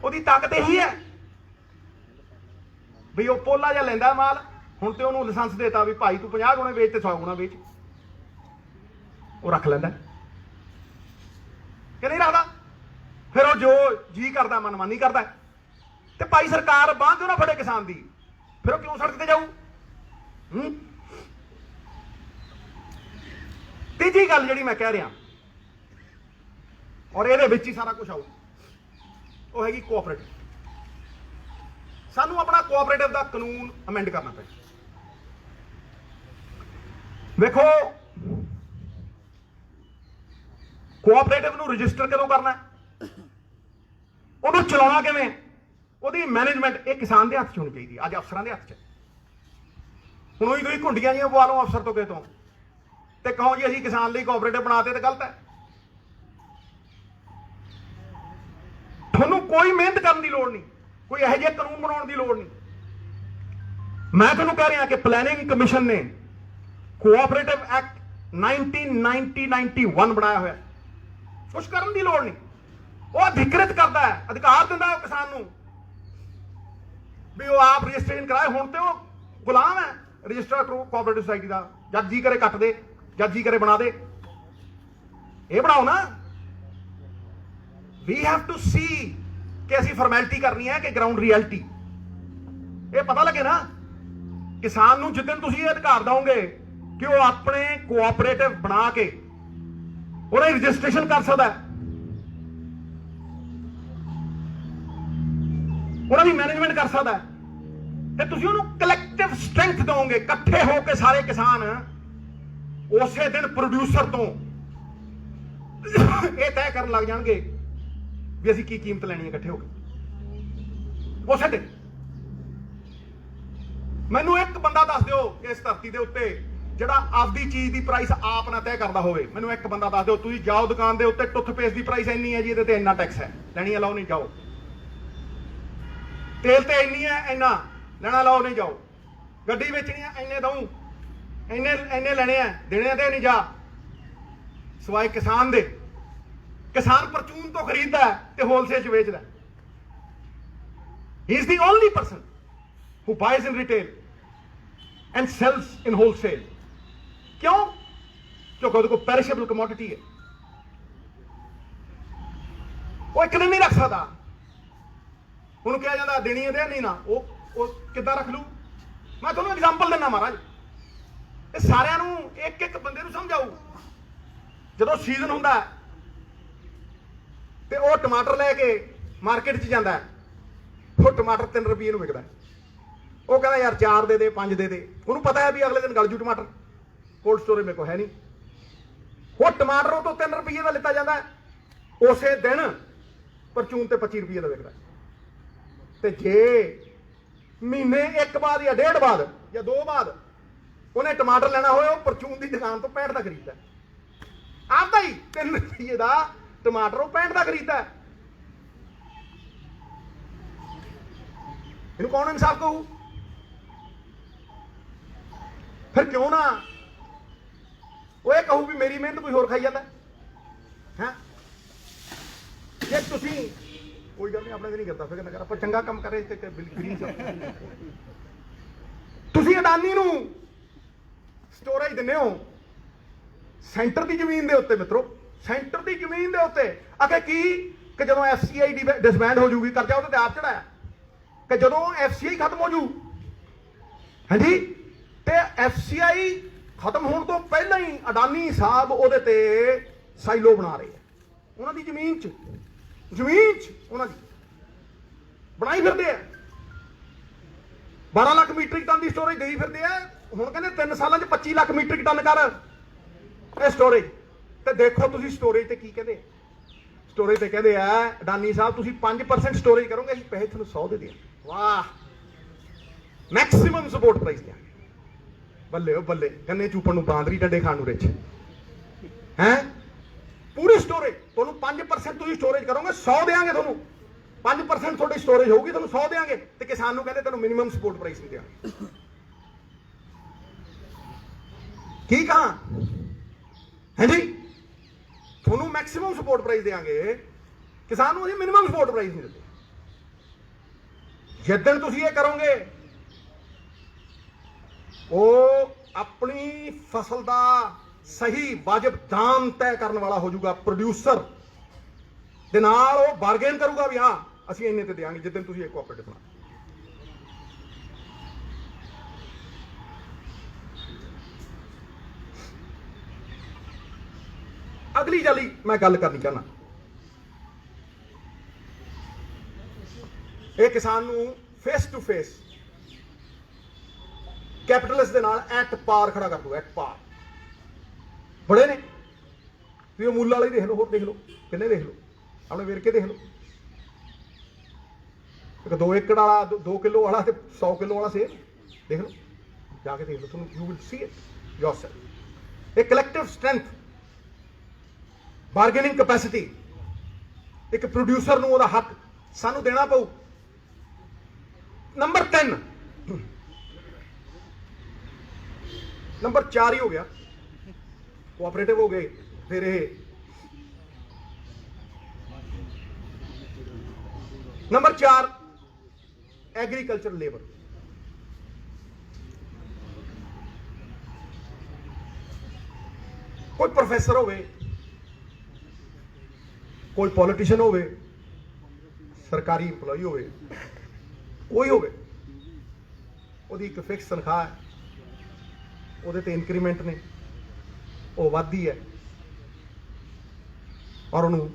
उसकी ताकत यही है ਵੀ ਉਹ ਪੋਲਾ ਜਿਹਾ ਲੈਂਦਾ ਮਾਲ, ਹੁਣ ਤੇ ਉਹਨੂੰ ਲਾਇਸੈਂਸ ਦੇਤਾ ਵੀ ਭਾਈ ਤੂੰ 50 ਗੁਣੇ ਵੇਚ ਤੇ 100 ਗੁਣਾ ਵੇਚ, ਉਹ ਰੱਖ ਲੈਂਦਾ ਕਿ ਨਹੀਂ ਰੱਖਦਾ। ਫਿਰ ਉਹ ਜੋ ਜੀ ਕਰਦਾ ਮਨਮਾਨੀ ਕਰਦਾ। ਤੇ ਭਾਈ ਸਰਕਾਰ ਬਾਂਹ ਕਿਉਂ ਨਾ ਫੜੇ ਕਿਸਾਨ ਦੀ, ਫਿਰ ਉਹ ਕਿਉਂ ਸੜਕ ਤੇ ਜਾਊ? ਤੀਜੀ ਗੱਲ ਜਿਹੜੀ ਮੈਂ ਕਹਿ ਰਿਹਾ, ਔਰ ਇਹਦੇ ਵਿੱਚ ਹੀ ਸਾਰਾ ਕੁਝ ਆਊ, ਉਹ ਹੈਗੀ ਕੋਆਪਰੇਟਿਵ। ਸਾਨੂੰ ਆਪਣਾ ਕੋਆਪਰੇਟਿਵ ਦਾ ਕਾਨੂੰਨ ਅਮੈਂਡ ਕਰਨਾ ਪਏ। ਵੇਖੋ, ਕੋਆਪਰੇਟਿਵ ਨੂੰ ਰਜਿਸਟਰ ਕਦੋਂ ਕਰਨਾ, ਉਹਨੂੰ ਚਲਾਉਣਾ ਕਿਵੇਂ, ਉਹਦੀ ਮੈਨੇਜਮੈਂਟ ਇਹ ਕਿਸਾਨ ਦੇ ਹੱਥ 'ਚ ਹੋਣੀ ਚਾਹੀਦੀ, ਅੱਜ ਅਫਸਰਾਂ ਦੇ ਹੱਥ 'ਚ। ਹੁਣ ਉਹੀ ਤੁਸੀਂ ਘੁੰਡੀਆਂ ਜਿਹੀਆਂ ਪਵਾ ਲਓ ਅਫਸਰ ਤੋਂ ਕਿਸੇ ਤੋਂ, ਤੇ ਕਹੋ ਜੀ ਅਸੀਂ ਕਿਸਾਨ ਲਈ ਕੋਆਪਰੇਟਿਵ ਬਣਾਤੇ, ਤੇ ਗਲਤ ਹੈ। ਤੁਹਾਨੂੰ ਕੋਈ ਮਿਹਨਤ ਕਰਨ ਦੀ ਲੋੜ ਨਹੀਂ, ਕੋਈ ਇਹੋ ਜਿਹੇ ਕਾਨੂੰਨ ਬਣਾਉਣ ਦੀ ਲੋੜ ਨਹੀਂ। ਮੈਂ ਤੁਹਾਨੂੰ ਕਹਿ ਰਿਹਾ ਕਿ ਪਲੈਨਿੰਗ ਕਮਿਸ਼ਨ ਨੇ ਕੋਆਪਰੇਟਿਵ ਐਕਟ 1991 ਬਣਾਇਆ ਹੋਇਆ, ਕੁਛ ਕਰਨ ਦੀ ਲੋੜ ਨਹੀਂ। ਉਹ ਅਧਿਕ੍ਰਿਤ ਕਰਦਾ ਹੈ, ਅਧਿਕਾਰ ਦਿੰਦਾ ਉਹ ਕਿਸਾਨ ਨੂੰ ਵੀ ਉਹ ਆਪ ਰਜਿਸਟ੍ਰੇਸ਼ਨ ਕਰਾਏ। ਹੁਣ ਤੇ ਉਹ ਗੁਲਾਮ ਹੈ ਰਜਿਸਟਰ ਕੋਆਪਰੇਟਿਵ ਸੁਸਾਇਟੀ ਦਾ, ਜਦ ਜੀ ਕਰੇ ਕੱਟ ਦੇ, ਜਦ ਜੀ ਕਰੇ ਬਣਾ ਦੇ। ਇਹ ਬਣਾਓ ਨਾ। ਵੀ ਹੈਵ ਟੂ ਸੀ ਕਿ ਅਸੀਂ ਫਾਰਮੈਲਿਟੀ ਕਰਨੀ ਹੈ ਕਿ ਗਰਾਊਂਡ ਰਿਐਲਿਟੀ। ਇਹ ਪਤਾ ਲੱਗੇ ਨਾ ਕਿਸਾਨ ਨੂੰ, ਜਿੱਦਣ ਤੁਸੀਂ ਇਹ ਅਧਿਕਾਰ ਦਓਗੇ ਕਿ ਉਹ ਆਪਣੇ ਕੋਆਪਰੇਟਿਵ ਬਣਾ ਕੇ ਉਹਦਾ ਰਜਿਸਟ੍ਰੇਸ਼ਨ ਕਰ ਸਕਦਾ, ਉਹਨਾਂ ਦੀ ਮੈਨੇਜਮੈਂਟ ਕਰ ਸਕਦਾ, ਤੇ ਤੁਸੀਂ ਉਹਨੂੰ ਕਲੈਕਟਿਵ ਸਟਰੈਂਥ ਦਓਗੇ। ਇਕੱਠੇ ਹੋ ਕੇ ਸਾਰੇ ਕਿਸਾਨ ਉਸੇ ਦਿਨ ਪ੍ਰੋਡਿਊਸਰ ਤੋਂ ਇਹ ਤੈਅ ਕਰਨ ਲੱਗ ਜਾਣਗੇ ਵੀ ਅਸੀਂ ਕੀ ਕੀਮਤ ਲੈਣੀ ਹੈ ਇਕੱਠੇ ਹੋ ਕੇ ਉਸੇ ਦਿਨ। ਮੈਨੂੰ ਇੱਕ ਬੰਦਾ ਦੱਸ ਦਿਓ ਇਸ ਧਰਤੀ ਦੇ ਉੱਤੇ ਜਿਹੜਾ ਆਪਦੀ ਚੀਜ਼ ਦੀ ਪ੍ਰਾਈਸ ਆਪ ਨਾ ਤੈਅ ਕਰਦਾ ਹੋਵੇ। ਮੈਨੂੰ ਇੱਕ ਬੰਦਾ ਦੱਸ ਦਿਓ। ਤੁਸੀਂ ਜਾਓ ਦੁਕਾਨ ਦੇ ਉੱਤੇ, ਟੁੱਥਪੇਸਟ ਦੀ ਪ੍ਰਾਈਸ ਇੰਨੀ ਹੈ ਜੀ, ਇਹਦੇ ਤੇ ਇੰਨਾ ਟੈਕਸ ਹੈ, ਲੈਣੀ ਹੈ ਲਾਓ, ਨਹੀਂ ਜਾਓ। ਤੇਲ ਤੇ ਇੰਨੀ ਹੈ, ਇੰਨਾ ਲੈਣਾ ਲਾਓ, ਨਹੀਂ ਜਾਓ। ਗੱਡੀ ਵੇਚਣੀ ਹੈ, ਇੰਨੇ ਦਊਂ, ਇੰਨੇ ਲੈਣੇ ਆ, ਦੇਣੇ ਤੇ ਨਹੀਂ ਜਾ। ਸਵਾਏ ਕਿਸਾਨ ਦੇ। ਕਿਸਾਨ ਪਰਚੂਨ ਤੋਂ ਖਰੀਦਦਾ ਤੇ ਹੋਲਸੇਲ 'ਚ ਵੇਚਦਾ। ਹੀ is the only person who buys in retail and sells in wholesale. क्यों? क्योंकि ਉਹਦੇ ਕੋਲ perishable commodity है, ਉਹ ਇੱਕ ਦਿਨ ਨਹੀਂ ਰੱਖ ਸਕਦਾ। ਉਹਨੂੰ ਕਿਹਾ ਜਾਂਦਾ ਦੇਣੀ ਹੈ ਦੇ, ਨਹੀਂ ਨਾ, ਉਹ ਕਿੱਦਾਂ ਰੱਖ ਲੂ? ਮੈਂ ਤੁਹਾਨੂੰ ਐਗਜ਼ਾਮਪਲ ਦਿੰਦਾ ਮਹਾਰਾਜ, ਇਹ ਸਾਰਿਆਂ ਨੂੰ ਇੱਕ ਇੱਕ ਬੰਦੇ ਨੂੰ ਸਮਝਾਊ। ਜਦੋਂ ਸੀਜ਼ਨ ਹੁੰਦਾ ਤੇ ਉਹ ਟਮਾਟਰ ਲੈ ਕੇ ਮਾਰਕੀਟ 'ਚ ਜਾਂਦਾ, ਉਹ ਟਮਾਟਰ 3 ਰੁਪਏ ਨੂੰ ਵਿਕਦਾ। ਉਹ ਕਹਿੰਦਾ ਯਾਰ 4 ਦੇ ਦੇ, 5 ਦੇ ਦੇ। ਉਹਨੂੰ ਪਤਾ ਹੈ ਵੀ ਅਗਲੇ ਦਿਨ ਗਲ ਜੂ ਟਮਾਟਰ, ਕੋਲਡ ਸਟੋਰੇਜ ਮੇਰੇ ਕੋਲ ਹੈ ਨਹੀਂ। ਉਹ ਟਮਾਟਰ ਉਹ ਤੋਂ 3 ਰੁਪਏ ਦਾ ਲਿੱਤਾ ਜਾਂਦਾ, ਉਸੇ ਦਿਨ ਪਰਚੂਨ ਤੇ 25 ਰੁਪਏ ਦਾ ਵਿਕਦਾ। ਤੇ ਜੇ ਮਹੀਨੇ ਇੱਕ ਬਾਅਦ ਜਾਂ ਡੇਢ ਬਾਅਦ ਜਾਂ 2 ਬਾਅਦ ਉਹਨੇ ਟਮਾਟਰ ਲੈਣਾ ਹੋਏ, ਉਹ ਪਰਚੂਨ ਦੀ ਦੁਕਾਨ ਤੋਂ 65 ਦਾ ਖਰੀਦਦਾ। ਆਪਦਾ ਹੀ 3 ਰੁਪਏ ਦਾ ਟਮਾਟਰ ਉਹ 65 ਦਾ ਖਰੀਦਦਾ। ਇਹਨੂੰ ਕੌਣ ਇਨਸਾਫ ਕਹੂ? ਫਿਰ ਕਿਉਂ ਨਾ ਉਹ ਇਹ ਕਹੂ ਵੀ ਮੇਰੀ ਮਿਹਨਤ ਕੋਈ ਹੋਰ ਖਾਈ ਜਾਂਦਾ ਹੈ। ਜੇ ਤੁਸੀਂ ਕੋਈ ਗੱਲ ਨਹੀਂ, ਆਪਣੇ ਤੇ ਨਹੀਂ ਕਰਦਾ, ਫਿਕਰ ਨਾ ਕਰ, ਆਪਾਂ ਚੰਗਾ ਕੰਮ ਕਰ ਰਹੇ ਤੇ ਬਿਲਕੁਲ ਨਹੀਂ। ਤੁਸੀਂ ਅਡਾਨੀ ਨੂੰ ਸਟੋਰੇਜ ਦਿੰਦੇ ਹੋ ਸੈਂਟਰ ਦੀ ਜ਼ਮੀਨ ਦੇ ਉੱਤੇ, ਮਿੱਤਰੋ, ਸੈਂਟਰ ਦੀ ਜ਼ਮੀਨ ਦੇ ਉੱਤੇ। ਅਗੇ ਕੀ ਕਿ ਜਦੋਂ FCI ਡਿਸਬੈਂਡ ਹੋ ਜੂਗੀ, ਕਰਜ਼ਾ ਉਹਦੇ ਤੇ ਆਪ ਚੜਾਇਆ, ਕਿ ਜਦੋਂ FCI ਖਤਮ ਹੋ ਜੂ, ਹਾਂਜੀ, ਤੇ FCI ਖਤਮ ਹੋਣ ਤੋਂ ਪਹਿਲਾਂ ਹੀ ਅਡਾਨੀ ਸਾਹਿਬ ਉਹਦੇ ਤੇ ਸਾਈਲੋ ਬਣਾ ਰਹੇ ਆ। ਉਹਨਾਂ ਦੀ ਜ਼ਮੀਨ 'ਚ ਉਹਨਾਂ ਦੀ ਬਣਾਈ ਫਿਰਦੇ ਆ। 12 ਲੱਖ ਮੀਟ੍ਰਿਕ ਟਨ ਦੀ ਸਟੋਰੇਜ ਦੇਈ ਫਿਰਦੇ ਆ। ਹੁਣ ਕਹਿੰਦੇ 3 ਸਾਲਾਂ 'ਚ 25 ਲੱਖ ਮੀਟ੍ਰਿਕ ਟਨ ਕਰ ਇਹ ਸਟੋਰੇਜ। ਤੇ ਦੇਖੋ ਤੁਸੀਂ ਸਟੋਰੇਜ ਤੇ ਕੀ ਕਹਿੰਦੇ, ਸਟੋਰੇਜ ਤੇ ਕਹਿੰਦੇ ਆ ਅਡਾਨੀ ਸਾਹਿਬ ਤੁਸੀਂ 5% ਸਟੋਰੇਜ ਕਰੋਗੇ, ਅਸੀਂ ਪੈਸੇ ਤੁਹਾਨੂੰ 100 ਦੇ ਦਿਆਂਗੇ। ਵਾਹ, ਮੈਕਸਿਮਮ ਸਪੋਰਟ ਪ੍ਰਾਈਸ ਦਿਆਂਗੇ। ਬੱਲੇ ਉਹ ਬੱਲੇ, ਗੰਨੇ ਚੂਪਣ ਨੂੰ ਬਾਂਦਰੀ, ਡੰਡੇ ਖਾਣ ਨੂੰ ਰਿਚ ਹੈ। ਪੂਰੀ ਸਟੋਰੇਜ ਤੁਹਾਨੂੰ 5% ਤੁਸੀਂ ਸਟੋਰੇਜ ਕਰੋਗੇ, 100 ਦੇਾਂਗੇ ਤੁਹਾਨੂੰ। 5% ਤੁਹਾਡੀ ਸਟੋਰੇਜ ਹੋਊਗੀ, ਤੁਹਾਨੂੰ 100 ਦੇਾਂਗੇ। ਤੇ ਕਿਸਾਨ ਨੂੰ ਕਹਿੰਦੇ ਤੁਹਾਨੂੰ ਮਿਨੀਮਮ ਸਪੋਰਟ ਪ੍ਰਾਈਸ ਨਹੀਂ ਦਿਆਂਗੇ। ਕੀ ਕਹਾਂ ਹੈ ਜੀ? ਤੁਹਾਨੂੰ ਮੈਕਸਿਮਮ ਸਪੋਰਟ ਪ੍ਰਾਈਸ ਦੇਾਂਗੇ, ਕਿਸਾਨ ਨੂੰ ਅਸੀਂ ਮਿਨੀਮਮ ਸਪੋਰਟ ਪ੍ਰਾਈਸ ਨਹੀਂ ਦਿੰਦੇ। ਜਿੱਦਣ ਤੁਸੀਂ ਇਹ ਕਰੋਗੇ ਉਹ ਆਪਣੀ ਫਸਲ ਦਾ ਸਹੀ ਵਾਜਬ ਦਾਮ ਤੈਅ ਕਰਨ ਵਾਲਾ ਹੋ ਜਾਊਗਾ। ਪ੍ਰੋਡਿਊਸਰ ਦੇ ਨਾਲ ਉਹ ਬਾਰਗੇਨ ਕਰੂਗਾ ਵੀ ਹਾਂ ਅਸੀਂ ਇੰਨੇ ਤੇ ਦੇਾਂਗੇ ਜਿੱਦਣ ਤੁਸੀਂ ਇੱਕ ਕੋਆਪਰੇਟਿਵ ਬਣਾ। ਅਗਲੀ ਜਾਲੀ ਮੈਂ ਗੱਲ ਕਰਨੀ ਚਾਹੁੰਦਾ, ਇਹ ਕਿਸਾਨ ਨੂੰ ਫੇਸ ਟੂ ਫੇਸ ਕੈਪੀਟਲਿਸਟ ਦੇ ਨਾਲ ਐਟ ਪਾਰ ਖੜਾ ਕਰ ਦੂ। ਐਟ ਪਾਰ ਬੜੇ ਨੇ, ਤੁਸੀਂ ਅਮੂਲ ਵਾਲੇ ਦੇਖ ਲਓ, ਹੋਰ ਦੇਖ ਲਓ, ਕਿੰਨੇ ਦੇਖ ਲਓ, ਆਪਣੇ ਵੇਰਕੇ ਦੇਖ ਲਓ। ਇੱਕ 2 ਏਕੜ ਵਾਲਾ 2 ਕਿਲੋ ਵਾਲਾ ਤੇ 100 ਕਿਲੋ ਵਾਲਾ ਸੇਬ ਦੇਖ ਲਓ, ਜਾ ਕੇ ਦੇਖ ਲਓ, ਤੁਹਾਨੂੰ you will see it yourself. ਇਹ ਕਲੈਕਟਿਵ ਸਟਰੈਂਥ, ਬਾਰਗੇਨਿੰਗ ਕੈਪੈਸਿਟੀ, ਇੱਕ ਪ੍ਰੋਡਿਊਸਰ ਨੂੰ ਉਹਦਾ ਹੱਕ ਸਾਨੂੰ ਦੇਣਾ ਪਊ। ਨੰਬਰ 3, ਨੰਬਰ 4 ਹੀ ਹੋ ਗਿਆ, ਕੋਆਪਰੇਟਿਵ ਹੋ ਗਏ। ਫਿਰ ਇਹ ਨੰਬਰ 4 ਐਗਰੀਕਲਚਰ ਲੇਬਰ। ਕੋਈ ਪ੍ਰੋਫੈਸਰ ਹੋਵੇ, ਕੋਈ ਪੋਲੀਟੀਸ਼ੀਅਨ ਹੋਵੇ, ਸਰਕਾਰੀ ਇੰਪਲੋਈ ਹੋਵੇ, ਕੋਈ ਹੋਵੇ, ਉਹਦੀ ਇੱਕ ਫਿਕਸ ਤਨਖਾਹ ਹੈ, ਉਹਦੇ ਤੇ ਇਨਕਰੀਮੈਂਟ ਨੇ, ਉਹ ਵੱਧਦੀ ਹੈ ਔਰ ਉਹਨੂੰ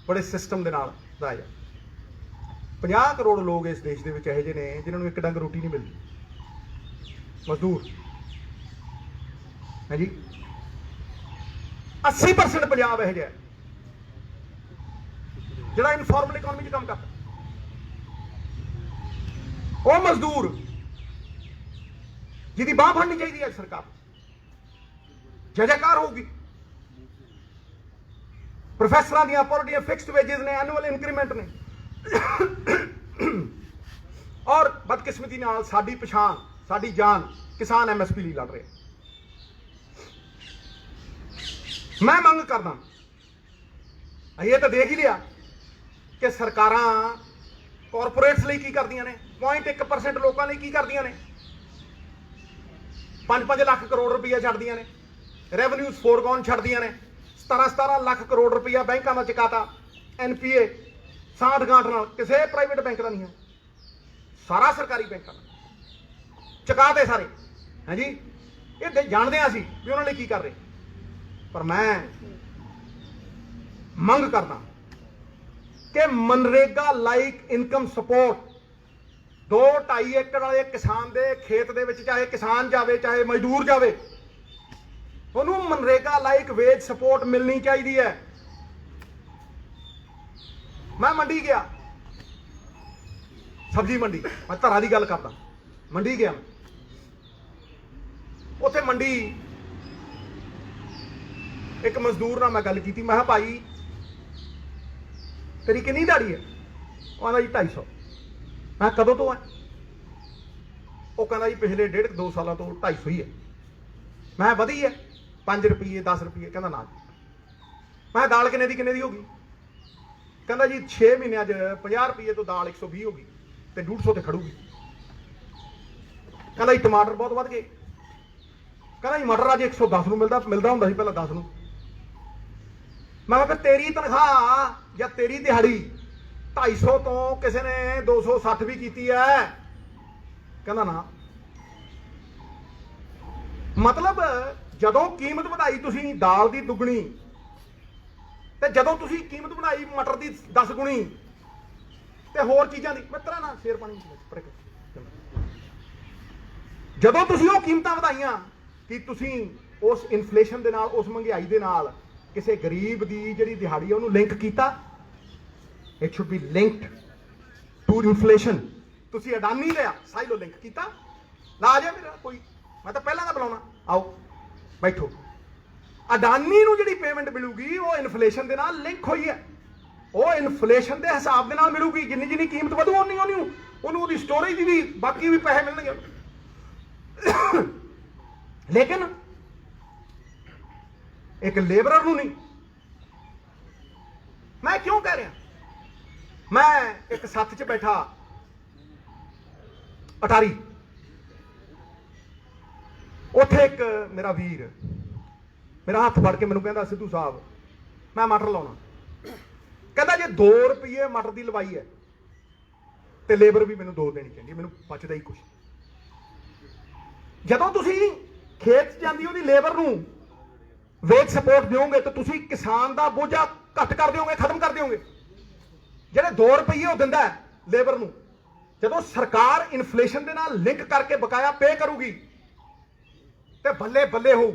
ਬੜੇ ਸਿਸਟਮ ਦੇ ਨਾਲ ਵਧਾਇਆ ਜਾਂਦਾ। 50 ਕਰੋੜ ਲੋਕ ਇਸ ਦੇਸ਼ ਦੇ ਵਿੱਚ ਇਹੋ ਜਿਹੇ ਨੇ ਜਿਨ੍ਹਾਂ ਨੂੰ ਇੱਕ ਡੰਗ ਰੋਟੀ ਨਹੀਂ ਮਿਲਦੀ, ਮਜ਼ਦੂਰ ਹੈ ਜੀ। 80% ਪੰਜਾਬ ਇਹੋ ਜਿਹਾ ਜਿਹੜਾ ਇਨਫਾਰਮਲ ਇਕਨੋਮੀ 'ਚ ਕੰਮ ਕਰਦਾ। ਉਹ ਮਜ਼ਦੂਰ ਜਿਹਦੀ ਬਾਂਹ ਫੜਨੀ ਚਾਹੀਦੀ ਹੈ ਸਰਕਾਰ, ਜੈਕਾਰ ਹੋਊਗੀ। ਪ੍ਰੋਫੈਸਰਾਂ ਦੀਆਂ ਪੋਲੀਟੀਆਂ ਫਿਕਸਡ ਵੇਜਸ ਨੇ, ਐਨੂਅਲ ਇਨਕਰੀਮੈਂਟ ਨੇ, ਔਰ ਬਦਕਿਸਮਤੀ ਨਾਲ ਸਾਡੀ ਪਛਾਣ, ਸਾਡੀ ਜਾਨ ਕਿਸਾਨ ਐਮਐਸਪੀ ਲਈ ਲੜ ਰਹੇ। ਮੈਂ ਮੰਗ ਕਰਦਾ, ਇਹ ਤਾਂ ਦੇਖ ਹੀ ਲਿਆ ਕਿ ਸਰਕਾਰਾਂ ਕਾਰਪੋਰੇਟਸ ਲਈ ਕੀ ਕਰਦੀਆਂ ਨੇ, 0.1% ਲੋਕਾਂ ਲਈ ਕੀ ਕਰਦੀਆਂ ਨੇ। 5-5 ਲੱਖ ਕਰੋੜ ਰੁਪਈਆ ਛੱਡਦੀਆਂ ਨੇ, ਰੈਵਨਿਊਜ਼ ਫੋਰਗੋਨ ਛੱਡਦੀਆਂ ਨੇ। 17 ਲੱਖ ਕਰੋੜ ਰੁਪਈਆ ਬੈਂਕਾਂ ਦਾ ਚੁਕਾਤਾ, ਐਨਪੀਏ ਸਾਂਠ ਗਾਂਠ ਨਾਲ, ਕਿਸੇ ਪ੍ਰਾਈਵੇਟ ਬੈਂਕ ਦਾ ਨਹੀਂ ਹੈ, ਸਾਰਾ ਸਰਕਾਰੀ ਬੈਂਕਾਂ ਦਾ ਚੁਕਾਤੇ ਸਾਰੇ। ਹੈ ਜੀ, ਇਹ ਜਾਣਦੇ ਹਾਂ ਅਸੀਂ ਵੀ ਉਹਨਾਂ ਲਈ ਕੀ ਕਰ ਰਹੇ। ਪਰ ਮੈਂ ਮੰਗ ਕਰਦਾ ਕਿ ਮਨਰੇਗਾ ਲਾਈਕ ਇਨਕਮ ਸਪੋਰਟ 2-2.5 ਏਕੜ ਵਾਲੇ ਕਿਸਾਨ ਦੇ ਖੇਤ ਦੇ ਵਿੱਚ, ਚਾਹੇ ਕਿਸਾਨ ਜਾਵੇ ਚਾਹੇ ਮਜ਼ਦੂਰ ਜਾਵੇ, ਉਹਨੂੰ ਮਨਰੇਗਾ ਲਾਈਕ ਵੇਜ ਸਪੋਰਟ ਮਿਲਣੀ ਚਾਹੀਦੀ ਹੈ। ਮੈਂ ਮੰਡੀ ਗਿਆ, ਸਬਜ਼ੀ ਮੰਡੀ, ਮੈਂ ਧਾਰਾਂ ਦੀ ਗੱਲ ਕਰਦਾ, ਮੰਡੀ ਗਿਆ, ਉੱਥੇ ਮੰਡੀ ਇੱਕ ਮਜ਼ਦੂਰ ਨਾਲ ਮੈਂ ਗੱਲ ਕੀਤੀ। ਮੈਂ ਕਿਹਾ ਭਾਈ ਤੇਰੀ ਕਿੰਨੀ ਦਿਹਾੜੀ ਹੈ? ਉਹ ਆਂਦਾ ਜੀ 250। ਮੈਂ ਕਦੋਂ ਤੋਂ ਹੈ? ਉਹ ਕਹਿੰਦਾ ਜੀ ਪਿਛਲੇ 1.5-2 ਸਾਲਾਂ ਤੋਂ 250 ਹੀ ਹੈ। ਮੈਂ ਵਧੀ ਹੈ 5 ਰੁਪਏ 10 ਰੁਪਏ। ਕਹਿੰਦਾ ਨਾ। ਮੈਂ ਦਾਲ ਕਿੰਨੇ ਦੀ ਹੋ ਗਈ? ਕਹਿੰਦਾ ਜੀ 6 ਮਹੀਨਿਆਂ 'ਚ 50 ਰੁਪਏ ਤੋਂ ਦਾਲ 120 ਹੋ ਗਈ ਤੇ 150 ਤੇ ਖੜੂਗੀ। ਕਹਿੰਦਾ ਜੀ ਟਮਾਟਰ ਬਹੁਤ ਵੱਧ ਗਏ। ਕਹਿੰਦਾ ਜੀ ਮਟਰ ਅੱਜ 110 ਨੂੰ ਮਿਲਦਾ ਹੁੰਦਾ ਸੀ ਪਹਿਲਾਂ 10 ਨੂੰ। ਮੈਂ ਕਿਹਾ ਤੇਰੀ ਤਨਖਾਹ ਜਾਂ ਤੇਰੀ ਦਿਹਾੜੀ 250 ਤੋਂ ਕਿਸੇ ਨੇ 260 ਵੀ ਕੀਤੀ ਹੈ? ਕਹਿੰਦਾ ਨਾ। ਮਤਲਬ ਜਦੋਂ ਕੀਮਤ ਵਧਾਈ ਤੁਸੀਂ ਦਾਲ ਦੀ ਦੁੱਗਣੀ, ਤੇ ਜਦੋਂ ਤੁਸੀਂ ਕੀਮਤ ਬਣਾਈ ਮਟਰ ਦੀ 10 ਗੁਣੀ ਤੇ ਹੋਰ ਚੀਜ਼ਾਂ ਦੀ, ਮਿੱਤਰਾਂ ਨਾਲ ਸ਼ੇਰ ਪਾਣੀ, ਜਦੋਂ ਤੁਸੀਂ ਉਹ ਕੀਮਤਾਂ ਵਧਾਈਆਂ ਕਿ ਤੁਸੀਂ ਉਸ ਇਨਫਲੇਸ਼ਨ ਦੇ ਨਾਲ, ਉਸ ਮਹਿੰਗਾਈ ਦੇ ਨਾਲ ਕਿਸੇ ਗਰੀਬ ਦੀ ਜਿਹੜੀ ਦਿਹਾੜੀ ਹੈ ਉਹਨੂੰ ਲਿੰਕ ਕੀਤਾ। It should be linked to inflation. ਤੁਸੀਂ ਅਡਾਨੀ ਲਿਆ, ਸਾਈਲੋ ਲਿੰਕ ਕੀਤਾ। ਲਾ ਜਾ ਮੇਰਾ ਕੋਈ, ਮੈਂ ਤਾਂ ਪਹਿਲਾਂ ਦਾ ਬੁਲਾਉਣਾ, ਆਓ ਬੈਠੋ। ਅਡਾਨੀ ਨੂੰ ਜਿਹੜੀ ਪੇਮੈਂਟ ਮਿਲੂਗੀ ਉਹ ਇਨਫਲੇਸ਼ਨ ਦੇ ਨਾਲ ਲਿੰਕ ਹੋਈ ਹੈ। ਉਹ ਇਨਫਲੇਸ਼ਨ ਦੇ ਹਿਸਾਬ ਦੇ ਨਾਲ ਮਿਲੂਗੀ। ਜਿੰਨੀ ਕੀਮਤ ਵਧੂ ਉਹਨੂੰ ਉਹਦੀ ਸਟੋਰੇਜ ਦੀ ਵੀ ਬਾਕੀ ਵੀ ਪੈਸੇ ਮਿਲਣਗੇ। ਲੇਕਿਨ ਇੱਕ ਲੇਬਰਰ ਨੂੰ ਨਹੀਂ। ਮੈਂ ਕਿਉਂ ਕਹਿ ਰਿਹਾ? ਮੈਂ ਇੱਕ ਸੱਥ 'ਚ ਬੈਠਾ ਅਟਾਰੀ, ਉੱਥੇ ਇੱਕ ਮੇਰਾ ਵੀਰ ਮੇਰਾ ਹੱਥ ਫੜ ਕੇ ਮੈਨੂੰ ਕਹਿੰਦਾ, ਸਿੱਧੂ ਸਾਹਿਬ ਮੈਂ ਮਟਰ ਲਾਉਣਾ। ਕਹਿੰਦਾ ਜੇ 2 ਰੁਪਏ ਮਟਰ ਦੀ ਲਵਾਈ ਹੈ ਤੇ ਲੇਬਰ ਵੀ ਮੈਨੂੰ 2 ਦੇਣੀ ਚਾਹੀਦੀ, ਮੈਨੂੰ ਬਚਦਾ ਹੀ ਕੁਛ। ਜਦੋਂ ਤੁਸੀਂ ਖੇਤ 'ਚ ਜਾਂਦੀ ਉਹਦੀ ਲੇਬਰ ਨੂੰ ਵੇਜ ਸਪੋਰਟ ਦਿਓਗੇ ਤਾਂ ਤੁਸੀਂ ਕਿਸਾਨ ਦਾ ਬੋਝਾ ਘੱਟ ਕਰ ਦਿਓਗੇ, ਖਤਮ ਕਰ ਦਿਓਗੇ। ਜਿਹੜੇ 2 ਰੁਪਏ ਉਹ ਦਿੰਦਾ ਲੇਬਰ ਨੂੰ, ਜਦੋਂ ਸਰਕਾਰ ਇਨਫਲੇਸ਼ਨ ਦੇ ਨਾਲ ਲਿੰਕ ਕਰਕੇ ਬਕਾਇਆ ਪੇ ਕਰੂਗੀ ਤੇ ਬੱਲੇ ਬੱਲੇ ਹੋਊ,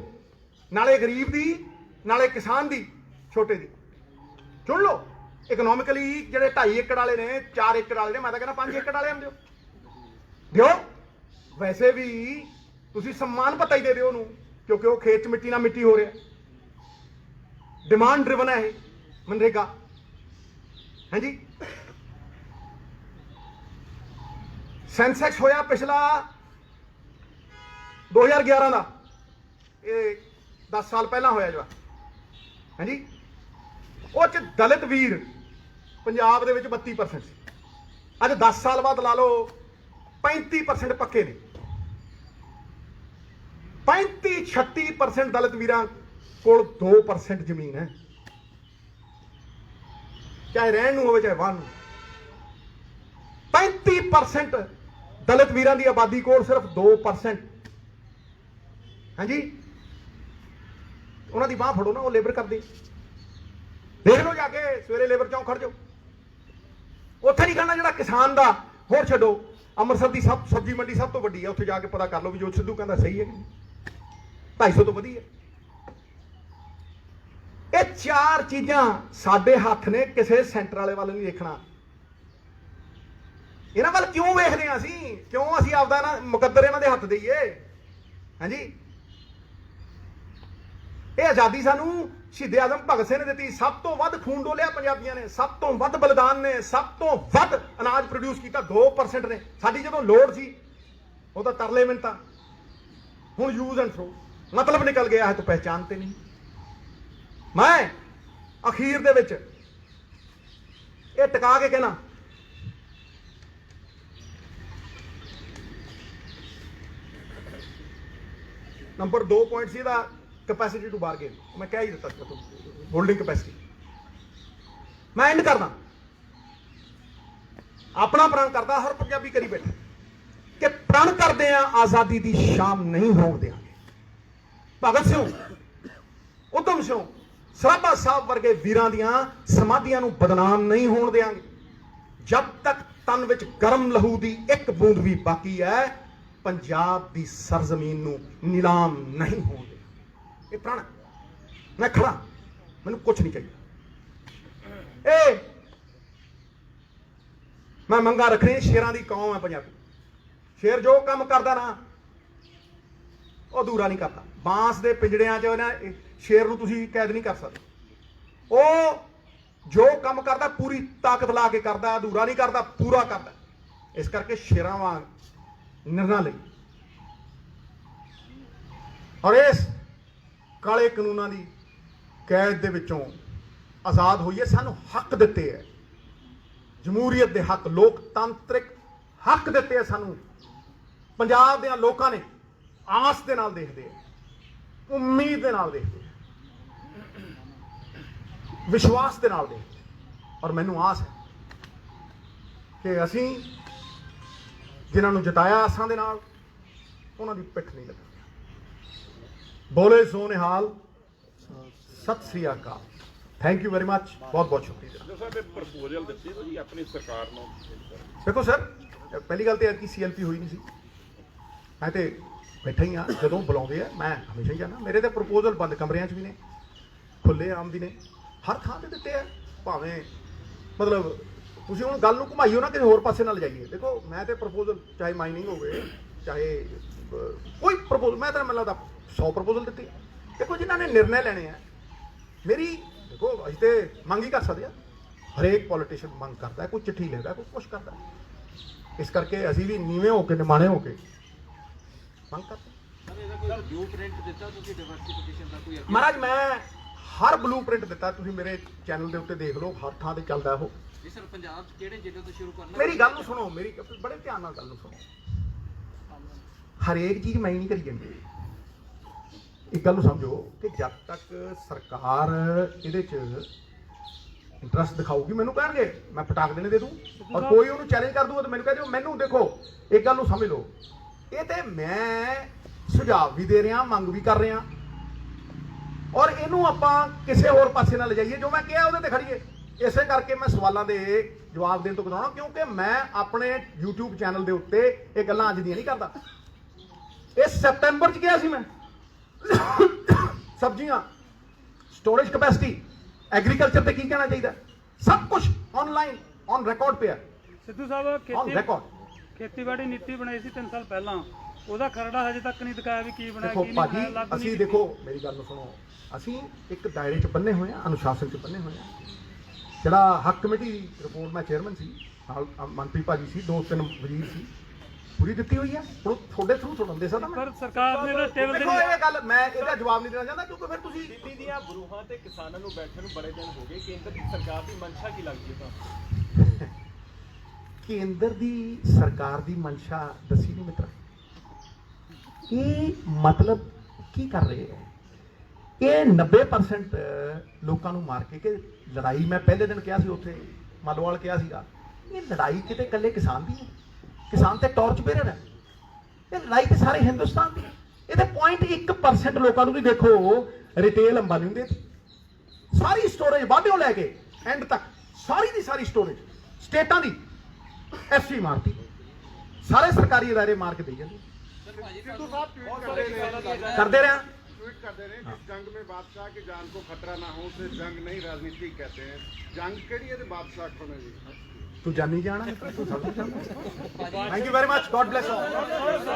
ਨਾਲੇ ਗਰੀਬ ਦੀ ਨਾਲੇ ਕਿਸਾਨ ਦੀ, ਛੋਟੇ ਦੀ। ਚੁਣ ਲਓ ਇਕਨੋਮਿਕਲੀ ਜਿਹੜੇ 2.5 ਏਕੜ ਵਾਲੇ ਨੇ, 4 ਏਕੜ ਵਾਲੇ ਨੇ, ਮੈਂ ਤਾਂ ਕਹਿੰਦਾ 5 ਏਕੜ ਵਾਲੇ ਨੂੰ ਦਿਓ। ਵੈਸੇ ਵੀ ਤੁਸੀਂ ਸਨਮਾਨ ਪਤਾ ਹੀ ਦੇ ਦਿਓ ਉਹਨੂੰ, ਕਿਉਂਕਿ ਉਹ ਖੇਤ 'ਚ ਮਿੱਟੀ ਨਾਲ ਮਿੱਟੀ ਹੋ ਰਿਹਾ। ਡਿਮਾਂਡ ਡਰਿਵਨ ਹੈ ਇਹ ਮਨਰੇਗਾ। ਹਾਂਜੀ, ਸੈਂਸੈਕਸ ਹੋਇਆ ਪਿਛਲਾ 2011 ਦਾ, ਇਹ 10 ਸਾਲ ਪਹਿਲਾਂ ਹੋਇਆ ਜਿਹੜਾ। ਹਾਂਜੀ, ਉਹ 'ਚ ਦਲਿਤ ਵੀਰ ਪੰਜਾਬ ਦੇ ਵਿੱਚ 32% ਸੀ। ਅੱਜ 10 ਸਾਲ ਬਾਅਦ ਲਾ ਲਓ 35% ਪੱਕੇ ਨੇ। 35-36% ਦਲਿਤ ਵੀਰਾਂ ਕੋਲ 2% ਜ਼ਮੀਨ ਹੈ, ਚਾਹੇ ਰਹਿਣ ਨੂੰ ਹੋਵੇ ਚਾਹੇ ਵਾਹਣ ਨੂੰ। 35% ਦਲਿਤ ਵੀਰਾਂ ਦੀ ਆਬਾਦੀ ਕੋਲ ਸਿਰਫ 2%। ਹਾਂਜੀ, ਉਹਨਾਂ ਦੀ ਬਾਹ ਫੜੋ ਨਾ, ਉਹ ਲੇਬਰ ਕਰਦੇ। ਦੇਖ ਲਓ ਜਾ ਕੇ ਸਵੇਰੇ ਲੇਬਰ ਚੌਂਕ ਖੜ ਜਾਓ, ਉੱਥੇ ਨਹੀਂ ਖੜਨਾ ਜਿਹੜਾ ਕਿਸਾਨ ਦਾ। ਹੋਰ ਛੱਡੋ, ਅੰਮ੍ਰਿਤਸਰ ਦੀ ਸਬਜ਼ੀ ਮੰਡੀ ਸਭ ਤੋਂ ਵੱਡੀ ਹੈ, ਉੱਥੇ ਜਾ ਕੇ ਪਤਾ ਕਰ ਲਓ ਵੀ ਜੋ ਸਿੱਧੂ ਕਹਿੰਦਾ ਸਹੀ ਹੈ ਕਿ 250 ਤੋਂ ਵਧੀਆ। ਇਹ 4 ਚੀਜ਼ਾਂ ਸਾਡੇ ਹੱਥ ਨੇ, ਕਿਸੇ ਸੈਂਟਰ ਵਾਲੇ ਵੱਲ ਨਹੀਂ ਦੇਖਣਾ। ਇਹਨਾਂ ਵੱਲ ਕਿਉਂ ਵੇਖਦੇ ਹਾਂ ਅਸੀਂ? ਕਿਉਂ ਅਸੀਂ ਆਪਦਾ ਨਾ ਮੁਕੱਦਰ ਇਹਨਾਂ ਦੇ ਹੱਥ ਦੇਈਏ? ਹਾਂਜੀ, ਇਹ ਆਜ਼ਾਦੀ ਸਾਨੂੰ ਸ਼ਹੀਦ ਆਜ਼ਮ ਭਗਤ ਸਿੰਘ ਨੇ ਦਿੱਤੀ। ਸਭ ਤੋਂ ਵੱਧ ਖੂਨ ਡੋਲਿਆ ਪੰਜਾਬੀਆਂ ਨੇ, ਸਭ ਤੋਂ ਵੱਧ ਬਲੀਦਾਨ ਨੇ, ਸਭ ਤੋਂ ਵੱਧ ਅਨਾਜ ਪ੍ਰੋਡਿਊਸ ਕੀਤਾ 2% ਨੇ। ਸਾਡੀ ਜਦੋਂ ਲੋੜ ਸੀ ਉਹਦਾ ਤਰਲੇ ਮਿੰਟਾਂ, ਹੁਣ ਯੂਜ਼ ਐਂਡ ਥਰੋ, ਮਤਲਬ ਨਿਕਲ ਗਿਆ ਹੈ ਤਾਂ ਪਹਿਚਾਨਤੇ ਨਹੀਂ। ਮੈਂ ਅਖੀਰ ਦੇ ਵਿੱਚ ਇਹ ਟਿਕਾ ਕੇ ਕਹਿਣਾ, ਨੰਬਰ 2 ਪੁਆਇੰਟ ਸੀ ਇਹਦਾ ਕੈਪੈਸਿਟੀ ਟੂ ਬਾਰਗੇਨ। ਮੈਂ ਕਹਿ ਹੀ ਦਿੱਤਾ ਹੋਲਡਿੰਗ ਕੈਪੈਸਿਟੀ। ਮੈਂ ਐਂਡ ਕਰਦਾ, ਆਪਣਾ ਪ੍ਰਣ ਕਰਦਾ, ਹਰ ਪੰਜਾਬੀ ਕਰੀ ਬੈਠਾ ਕਿ ਪ੍ਰਣ ਕਰਦੇ ਆ ਆਜ਼ਾਦੀ ਦੀ ਸ਼ਾਮ ਨਹੀਂ ਹੋਣ ਦਿਆਂਗੇ। ਭਗਤ ਸਿੰਘ, ਉਧਮ ਸਿੰਘ, ਸਰਾਭਾ ਸਾਹਿਬ ਵਰਗੇ ਵੀਰਾਂ ਦੀਆਂ ਸਮਾਧੀਆਂ ਨੂੰ ਬਦਨਾਮ ਨਹੀਂ ਹੋਣ ਦਿਆਂਗੇ। ਜਦ ਤੱਕ ਤਨ ਵਿੱਚ ਗਰਮ ਲਹੂ ਦੀ ਇੱਕ ਬੂੰਦ ਵੀ ਬਾਕੀ ਹੈ, ਪੰਜਾਬ ਦੀ ਸਰਜ਼ਮੀਨ ਨੂੰ ਨਿਲਾਮ ਨਹੀਂ ਹੋਣ ਦੇ। ਇਹ ਪ੍ਰਣ, ਮੈਂ ਖੜਾ, ਮੈਨੂੰ ਕੁਝ ਨਹੀਂ ਚਾਹੀਦਾ। ਇਹ ਮੈਂ ਮੰਗਾ ਰੱਖਣੀ, ਸ਼ੇਰਾਂ ਦੀ ਕੌਮ ਹੈ ਪੰਜਾਬੀ। ਸ਼ੇਰ ਜੋ ਕੰਮ ਕਰਦਾ ਨਾ ਉਹ ਅਧੂਰਾ ਨਹੀਂ ਕਰਦਾ। ਬਾਂਸ ਦੇ ਪਿੰਜੜਿਆਂ 'ਚ ਨਾ ਸ਼ੇਰ ਨੂੰ ਤੁਸੀਂ ਕੈਦ ਨਹੀਂ ਕਰ ਸਕਦੇ। ਉਹ ਜੋ ਕੰਮ ਕਰਦਾ ਪੂਰੀ ਤਾਕਤ ਲਾ ਕੇ ਕਰਦਾ, ਅਧੂਰਾ ਨਹੀਂ ਕਰਦਾ, ਪੂਰਾ ਕਰਦਾ। ਇਸ ਕਰਕੇ ਸ਼ੇਰਾਂ ਵਾਂਗ ਨਿਰਣਾ ਲਈ ਔਰ ਇਸ ਕਾਲੇ ਕਾਨੂੰਨਾਂ ਦੀ ਕੈਦ ਦੇ ਵਿੱਚੋਂ ਆਜ਼ਾਦ ਹੋਈਏ। ਸਾਨੂੰ ਹੱਕ ਦਿੱਤੇ ਹੈ, ਜਮਹੂਰੀਅਤ ਦੇ ਹੱਕ, ਲੋਕਤੰਤਰਿਕ ਹੱਕ ਦਿੱਤੇ ਹੈ ਸਾਨੂੰ। ਪੰਜਾਬ ਦੇ ਲੋਕਾਂ ਨੇ ਆਸ ਦੇ ਨਾਲ ਦੇਖਦੇ ਆ, ਉਮੀਦ ਦੇ ਨਾਲ ਦੇਖਦੇ ਆ, ਵਿਸ਼ਵਾਸ ਦੇ ਨਾਲ ਦੇਖਦੇ ਆ। ਔਰ ਮੈਨੂੰ ਆਸ ਹੈ ਕਿ ਅਸੀਂ ਜਿਨ੍ਹਾਂ ਨੂੰ ਜਿਤਾਇਆ ਆਸਾਂ ਦੇ ਨਾਲ, ਉਹਨਾਂ ਦੀ ਪਿੱਠ ਨਹੀਂ ਲੱਗਣੀ। ਬੋਲੇ ਸੋ ਨਿਹਾਲ, ਸਤਿ ਸ੍ਰੀ ਅਕਾਲ। ਥੈਂਕ ਯੂ ਵੈਰੀ ਮਚ, ਬਹੁਤ ਬਹੁਤ ਸ਼ੁਕਰੀਆ। ਸਾਡੇ ਪ੍ਰਪੋਜ਼ਲ ਦਿੱਤੀ ਤੁਸੀਂ ਆਪਣੀ ਸਰਕਾਰ ਨੂੰ। ਦੇਖੋ ਸਰ, ਪਹਿਲੀ ਗੱਲ ਤੇ ਐਤਕੀ CLP ਹੋਈ ਨਹੀਂ ਸੀ। ਮੈਂ ਤੇ ਬੈਠਾ ਹੀ ਹਾਂ, ਜਦੋਂ ਬੁਲਾਉਂਦੇ ਆ ਮੈਂ ਹਮੇਸ਼ਾ ਹੀ ਜਾਣਾ। ਮੇਰੇ ਤੇ ਪ੍ਰਪੋਜ਼ਲ ਬੰਦ ਕਮਰਿਆਂ 'ਚ ਵੀ ਨੇ, ਖੁੱਲੇ ਆਮ ਵੀ ਨੇ, ਹਰ ਥਾਂ ਤੇ ਦਿੱਤੇ ਆ। ਭਾਵੇਂ ਮਤਲਬ ਤੁਸੀਂ ਹੁਣ ਗੱਲ ਨੂੰ ਘੁਮਾਈਓ ਨਾ, ਕਿਸੇ ਹੋਰ ਪਾਸੇ ਨਾਲ ਜਾਈਏ। ਦੇਖੋ ਮੈਂ ਤੇ ਪ੍ਰਪੋਜ਼ਲ, ਚਾਹੇ ਮਾਈਨਿੰਗ ਹੋਵੇ, ਚਾਹੇ ਕੋਈ ਪ੍ਰਪੋਜ਼ਲ, ਮੈਂ ਤਾਂ ਮੈਨੂੰ ਲੱਗਦਾ 100 ਪ੍ਰਪੋਜ਼ਲ ਦਿੱਤੇ। ਦੇਖੋ ਜਿਨ੍ਹਾਂ ਨੇ ਨਿਰਣੇ ਲੈਣੇ ਆ, ਮੇਰੀ ਦੇਖੋ ਅਸੀਂ ਤੇ ਮੰਗ ਹੀ ਕਰ ਸਕਦੇ ਆ। ਹਰੇਕ ਪੋਲੀਟੀਸ਼ੀਅਨ ਮੰਗ ਕਰਦਾ, ਕੋਈ ਚਿੱਠੀ ਲਿਖਦਾ, ਕੋਈ ਕੁਛ ਕਰਦਾ। ਇਸ ਕਰਕੇ ਅਸੀਂ ਵੀ ਨੀਵੇਂ ਹੋ ਕੇ, ਨਿਮਾਣੇ ਹੋ ਕੇ ਮੰਗ ਕਰਦੇ। ਮਹਾਰਾਜ ਮੈਂ ਹਰ ਬਲੂ ਪ੍ਰਿੰਟ ਦਿੱਤਾ, ਤੁਸੀਂ ਮੇਰੇ ਚੈਨਲ ਦੇ ਉੱਤੇ ਦੇਖ ਲਓ, ਹਰ ਥਾਂ ਤੇ ਚੱਲਦਾ ਉਹ। ਜੀ ਸਰ, ਪੰਜਾਬ 'ਚ ਕਿਹੜੇ ਜ਼ਿਲ੍ਹੇ ਤੋਂ ਸ਼ੁਰੂ ਕਰਨਾ? ਮੇਰੀ ਗੱਲ ਨੂੰ ਸੁਣੋ, ਮੇਰੀ ਬੜੇ ਧਿਆਨ ਨਾਲ ਗੱਲ ਨੂੰ ਸੁਣੋ। ਹਰੇਕ ਚੀਜ਼ ਮੈਂ ਹੀ ਨਹੀਂ ਕਰੀ ਜਾਂਦੀ। ਇੱਕ ਗੱਲ ਨੂੰ ਸਮਝੋ ਕਿ ਜਦ ਤੱਕ ਸਰਕਾਰ ਇਹਦੇ 'ਚ ਇੰਟਰਸਟ ਦਿਖਾਊਗੀ ਮੈਨੂੰ ਕਹਿਣਗੇ ਮੈਂ ਪਟਾਕ ਦੇਣੇ ਦੇ ਦੂੰ ਔਰ ਕੋਈ ਉਹਨੂੰ ਚੈਲੰਜ ਕਰ ਦੂਗਾ ਤਾਂ ਮੈਨੂੰ ਕਹਿ ਦਿਓ ਮੈਨੂੰ ਦੇਖੋ ਇੱਕ ਗੱਲ ਨੂੰ ਸਮਝ ਲਓ ਇਹ ਤੇ ਮੈਂ ਸੁਝਾਅ ਵੀ ਦੇ ਰਿਹਾ ਮੰਗ ਵੀ ਕਰ ਰਿਹਾ ਔਰ ਇਹਨੂੰ ਆਪਾਂ ਕਿਸੇ ਹੋਰ ਪਾਸੇ ਨਾਲ ਲਿਜਾਈਏ ਜੋ ਮੈਂ ਕਿਹਾ ਉਹਦੇ ਤੇ ਖੜੀਏ ਇਸੇ ਕਰਕੇ ਮੈਂ ਸਵਾਲਾਂ ਦੇ ਜਵਾਬ ਦੇਣ ਤੋਂ ਕਰਾਉਣਾ ਕਿਉਂਕਿ ਮੈਂ ਆਪਣੇ YouTube ਚੈਨਲ ਦੇ ਉੱਤੇ ਇਹ ਗੱਲਾਂ ਅੱਜ ਦੀਆਂ ਨਹੀਂ ਕਰਦਾ ਇਹ ਸਤੰਬਰ 'ਚ ਕਿਹਾ ਸੀ ਮੈਂ ਸਬਜ਼ੀਆਂ ਸਟੋਰੇਜ ਕੈਪੈਸਿਟੀ ਐਗਰੀਕਲਚਰ ਤੇ ਕੀ ਕਹਿਣਾ ਚਾਹੀਦਾ ਸਭ ਕੁਝ ਆਨਲਾਈਨ ਔਨ ਰਿਕਾਰਡ ਪਿਆ ਸਿੱਧੂ ਸਾਹਿਬ ਔਨ ਰਿਕਾਰਡ ਖੇਤੀਬਾੜੀ ਨੀਤੀ ਬਣਾਈ ਸੀ 3 ਸਾਲ ਪਹਿਲਾਂ ਉਹਦਾ ਖਰੜਾ ਹਜੇ ਤੱਕ ਨਹੀਂ ਦਿਖਾਇਆ ਵੀ ਕੀ ਬਣਾਇਆ ਦੇਖੋ ਕੀ ਨਹੀਂ ਭਾਜੀ ਬਣਾਇਆ ਲਾਗੂ ਅਸੀਂ ਨਹੀਂ ਦੇਖੋ ਮੇਰੀ ਗੱਲ ਨੂੰ ਸੁਣੋ ਅਸੀਂ ਇੱਕ ਦਾਇਰੇ 'ਚ ਬੰਨੇ ਹੋਏ ਆ ਅਨੁਸ਼ਾਸਨ 'ਚ ਬੰਨੇ ਹੋਏ ਆ ਜਿਹੜਾ ਹੱਕ ਕਮੇਟੀ ਦੀ ਰਿਪੋਰਟ ਮੈਂ ਚੇਅਰਮੈਨ ਸੀ ਨਾਲ ਮੰਤਰੀ ਭਾਜੀ ਸੀ 2-3 ਵਜ਼ੀਰ ਸੀ ਪੂਰੀ ਦਿੱਤੀ ਹੋਈ ਆ ਹੁਣ ਤੁਹਾਡੇ ਥਰੂ ਤੁਹਾਨੂੰ ਦੇ ਸਕਦਾ ਮੈਂ ਪਰ ਸਰਕਾਰ ਨੇ ਤਾਂ ਟੇਬਲ ਤੇ ਦੇਖੋ ਇਹ ਗੱਲ ਮੈਂ ਇਹਦਾ ਜਵਾਬ ਨਹੀਂ ਦੇਣਾ ਚਾਹੁੰਦਾ ਕਿਉਂਕਿ ਫਿਰ ਤੁਸੀਂ ਦਿੱਲੀ ਦੀਆਂ ਬਰੂਹਾਂ ਤੇ ਕਿਸਾਨਾਂ ਨੂੰ ਬੈਠਣ ਨੂੰ ਬੜੇ ਦਿਨ ਹੋ ਗਏ ਕੇਂਦਰ ਦੀ ਸਰਕਾਰ ਦੀ ਮਨਸ਼ਾ ਕੀ ਲੱਗਦੀ ਹੈ ਤੁਹਾਨੂੰ ਕੇਂਦਰ ਦੀ ਸਰਕਾਰ ਦੀ ਮਨਸ਼ਾ ਦੱਸੀ ਨਹੀਂ ਮਿੱਤਰਾ ਇਹ ਮਤਲਬ ਕੀ ਕਰ ਰਹੇ ਹੈ ਇਹ 90% ਲੋਕਾਂ ਨੂੰ ਮਾਰ ਕੇ ਕਿ ਲੜਾਈ ਮੈਂ ਪਹਿਲੇ ਦਿਨ ਕਿਹਾ ਸੀ ਉੱਥੇ ਮਾਲੋਵਾਲ ਕਿਹਾ ਸੀਗਾ ਇਹ ਲੜਾਈ ਕਿਤੇ ਇਕੱਲੇ ਕਿਸਾਨ ਦੀ ਹੈ ਕਿਸਾਨ ਤੇ ਟਾਰਚ ਬੇਰਰ ਹੈ ਇਹ ਲੜਾਈ ਤੇ ਸਾਰੇ ਹਿੰਦੁਸਤਾਨ ਦੀ ਇਹਦੇ 0.1% ਲੋਕਾਂ ਨੂੰ ਵੀ ਦੇਖੋ ਰਿਟੇਲ ਅੰਬਾਨੀ ਹੁੰਦੇ ਸਾਰੀ ਸਟੋਰੇਜ ਵਾਧਿਓ ਲੈ ਕੇ ਐਂਡ ਤੱਕ ਸਾਰੀ ਦੀ ਸਾਰੀ ਸਟੋਰੇਜ ਸਟੇਟਾਂ ਦੀ ਐਫਸੀ ਮਾਰਤੀ ਸਾਰੇ ਸਰਕਾਰੀ ਅਦਾਰੇ ਮਾਰ ਕੇ ਦੇ ਜਾਂਦੇ ਕਰਦੇ ਰਹੇ ट्वीट करते रहे कि जंग में बादशाह की जान को खतरा ना हो उसे जंग नहीं राजनीति कहते हैं जंग केड़ी है बादशाह खोने जी तू जानी जाना तू सब जाना thank you very much God bless all